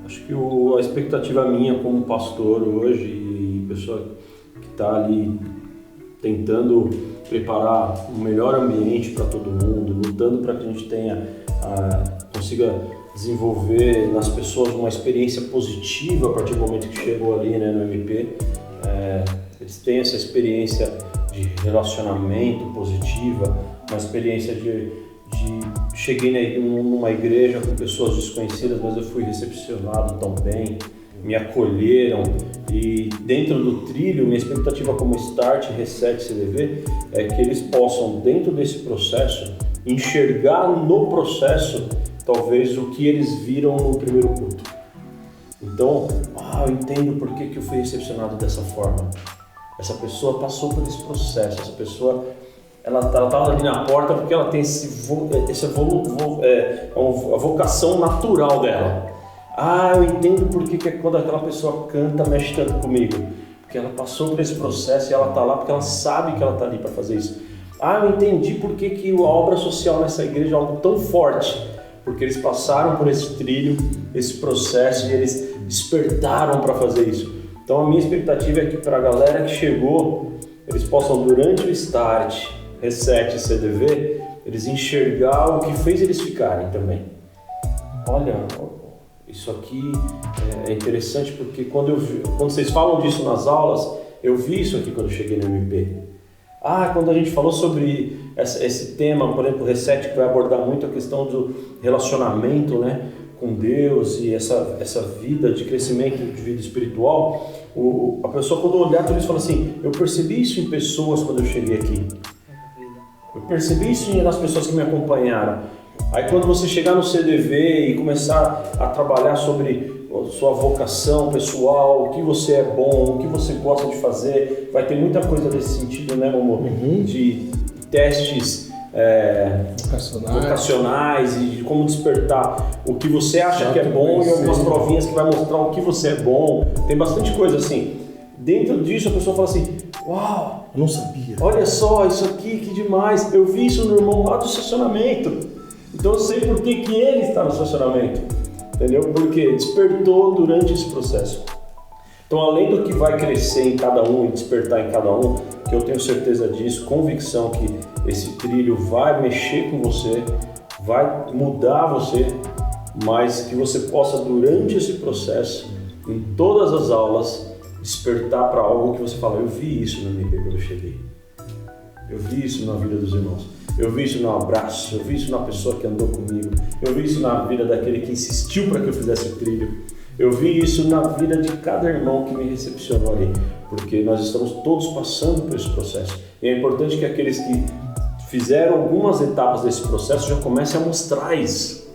acho que a expectativa minha como pastor hoje e pessoa que está ali tentando preparar um melhor ambiente para todo mundo, lutando para que a gente consiga desenvolver nas pessoas uma experiência positiva a partir do momento que chegou ali, né, no MP. Eles têm essa experiência de relacionamento positiva, uma experiência de cheguei numa igreja com pessoas desconhecidas, mas eu fui recepcionado tão bem, me acolheram, e dentro do trilho, minha expectativa como Start, Reset, CDV é que eles possam, dentro desse processo, enxergar no processo talvez o que eles viram no primeiro culto. Então, eu entendo por que eu fui recepcionado dessa forma. Essa pessoa passou por esse processo, essa pessoa ela estava ali na porta porque ela tem a vocação natural dela. Eu entendo por que quando aquela pessoa canta, mexe tanto comigo. Porque ela passou por esse processo e ela está lá porque ela sabe que ela está ali para fazer isso. Eu entendi por que a obra social nessa igreja é algo tão forte. Porque eles passaram por esse trilho, esse processo, e eles despertaram para fazer isso. Então a minha expectativa é que para a galera que chegou, eles possam, durante o Start, Reset e CDV, eles enxergar o que fez eles ficarem também. Olha, isso aqui é interessante porque quando vocês falam disso nas aulas, eu vi isso aqui quando eu cheguei no MP. Quando a gente falou sobre esse tema, por exemplo, o Reset, que vai abordar muito a questão do relacionamento, né, com Deus e essa vida de crescimento de vida espiritual, a pessoa quando olhar tudo isso fala assim, eu percebi isso em pessoas quando eu cheguei aqui. Eu percebi isso nas pessoas que me acompanharam. Aí quando você chegar no CDV e começar a trabalhar sobre a sua vocação pessoal, o que você é bom, o que você gosta de fazer, vai ter muita coisa desse sentido, né, amor? De testes vocacionais e de como despertar o que você acha que é bom e algumas provinhas que vai mostrar o que você é bom. Tem bastante coisa assim. Dentro disso a pessoa fala assim, Uau!
Eu não sabia.
Olha só, isso aqui, que demais. Eu vi isso no irmão lá do estacionamento. Então eu sei por que ele está no estacionamento. Entendeu? Porque despertou durante esse processo. Então, além do que vai crescer em cada um e despertar em cada um, que eu tenho certeza disso, convicção que esse trilho vai mexer com você, vai mudar você, mas que você possa, durante esse processo, em todas as aulas, despertar para algo que você fala, eu vi isso no MP quando eu cheguei. Eu vi isso na vida dos irmãos. Eu vi isso no abraço, eu vi isso na pessoa que andou comigo. Eu vi isso na vida daquele que insistiu para que eu fizesse o trilho. Eu vi isso na vida de cada irmão que me recepcionou ali. Porque nós estamos todos passando por esse processo. E é importante que aqueles que fizeram algumas etapas desse processo já comecem a mostrar isso.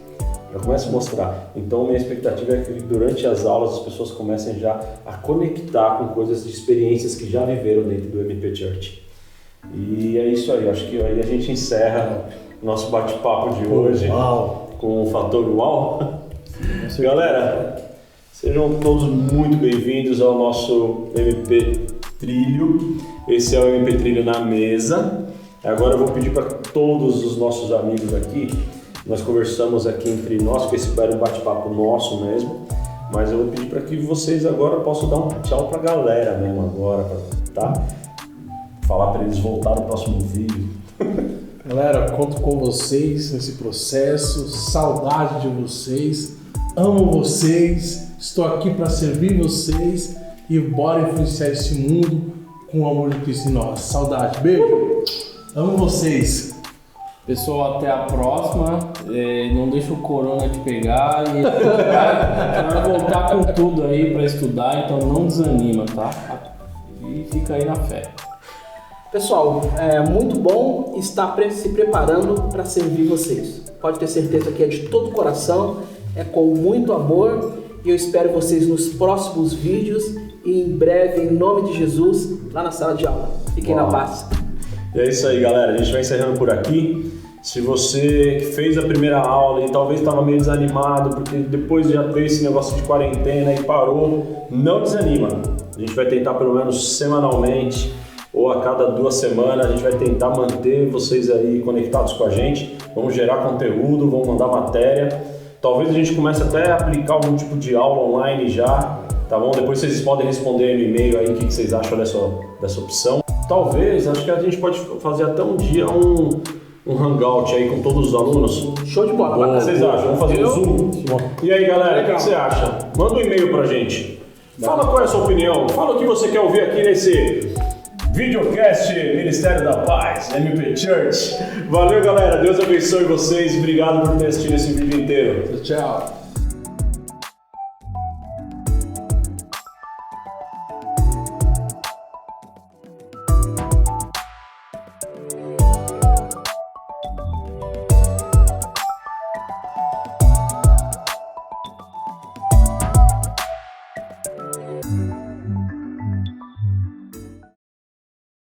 Já comecem a mostrar. Então, minha expectativa é que durante as aulas as pessoas comecem já a conectar com coisas de experiências que já viveram dentro do MP Church. E é isso aí, acho que aí a gente encerra o nosso bate-papo de hoje com o fator uau. Galera, sejam todos muito bem-vindos ao nosso MP Trilho. Esse é o MP Trilho na mesa. Agora eu vou pedir para todos os nossos amigos aqui, nós conversamos aqui entre nós, que esse era um bate-papo nosso mesmo, mas eu vou pedir para que vocês agora possam dar um tchau para a galera mesmo agora, tá? Falar para eles voltar no próximo vídeo.
Galera, conto com vocês nesse processo, saudade de vocês, amo vocês, estou aqui para servir vocês e bora influenciar esse mundo com o amor de Cristo em nós. Saudade, beijo, amo vocês.
Pessoal, até a próxima. Não deixa o corona te pegar e a gente vai voltar com tudo aí para estudar, então não desanima, tá? E fica aí na fé.
Pessoal, é muito bom estar se preparando para servir vocês. Pode ter certeza que é de todo o coração, é com muito amor e eu espero vocês nos próximos vídeos e em breve, em nome de Jesus, lá na sala de aula. Fiquem na paz.
E é isso aí, galera. A gente vai encerrando por aqui. Se você fez a primeira aula e talvez estava meio desanimado porque depois já veio esse negócio de quarentena e parou, não desanima. A gente vai tentar pelo menos semanalmente ou a cada 2 semanas, a gente vai tentar manter vocês aí conectados com a gente. Vamos gerar conteúdo, vamos mandar matéria. Talvez a gente comece até a aplicar algum tipo de aula online já, tá bom? Depois vocês podem responder no e-mail aí o que vocês acham dessa opção. Talvez, acho que a gente pode fazer até um dia um hangout aí com todos os alunos.
Show de bola.
O que vocês acham? Vamos fazer um Zoom? E aí, galera, o que você acha? Manda um e-mail pra gente. Fala qual é a sua opinião. Fala o que você quer ouvir aqui nesse videocast Ministério da Paz, MP Church. Valeu, galera. Deus abençoe vocês. Obrigado por ter assistido esse vídeo inteiro.
Tchau.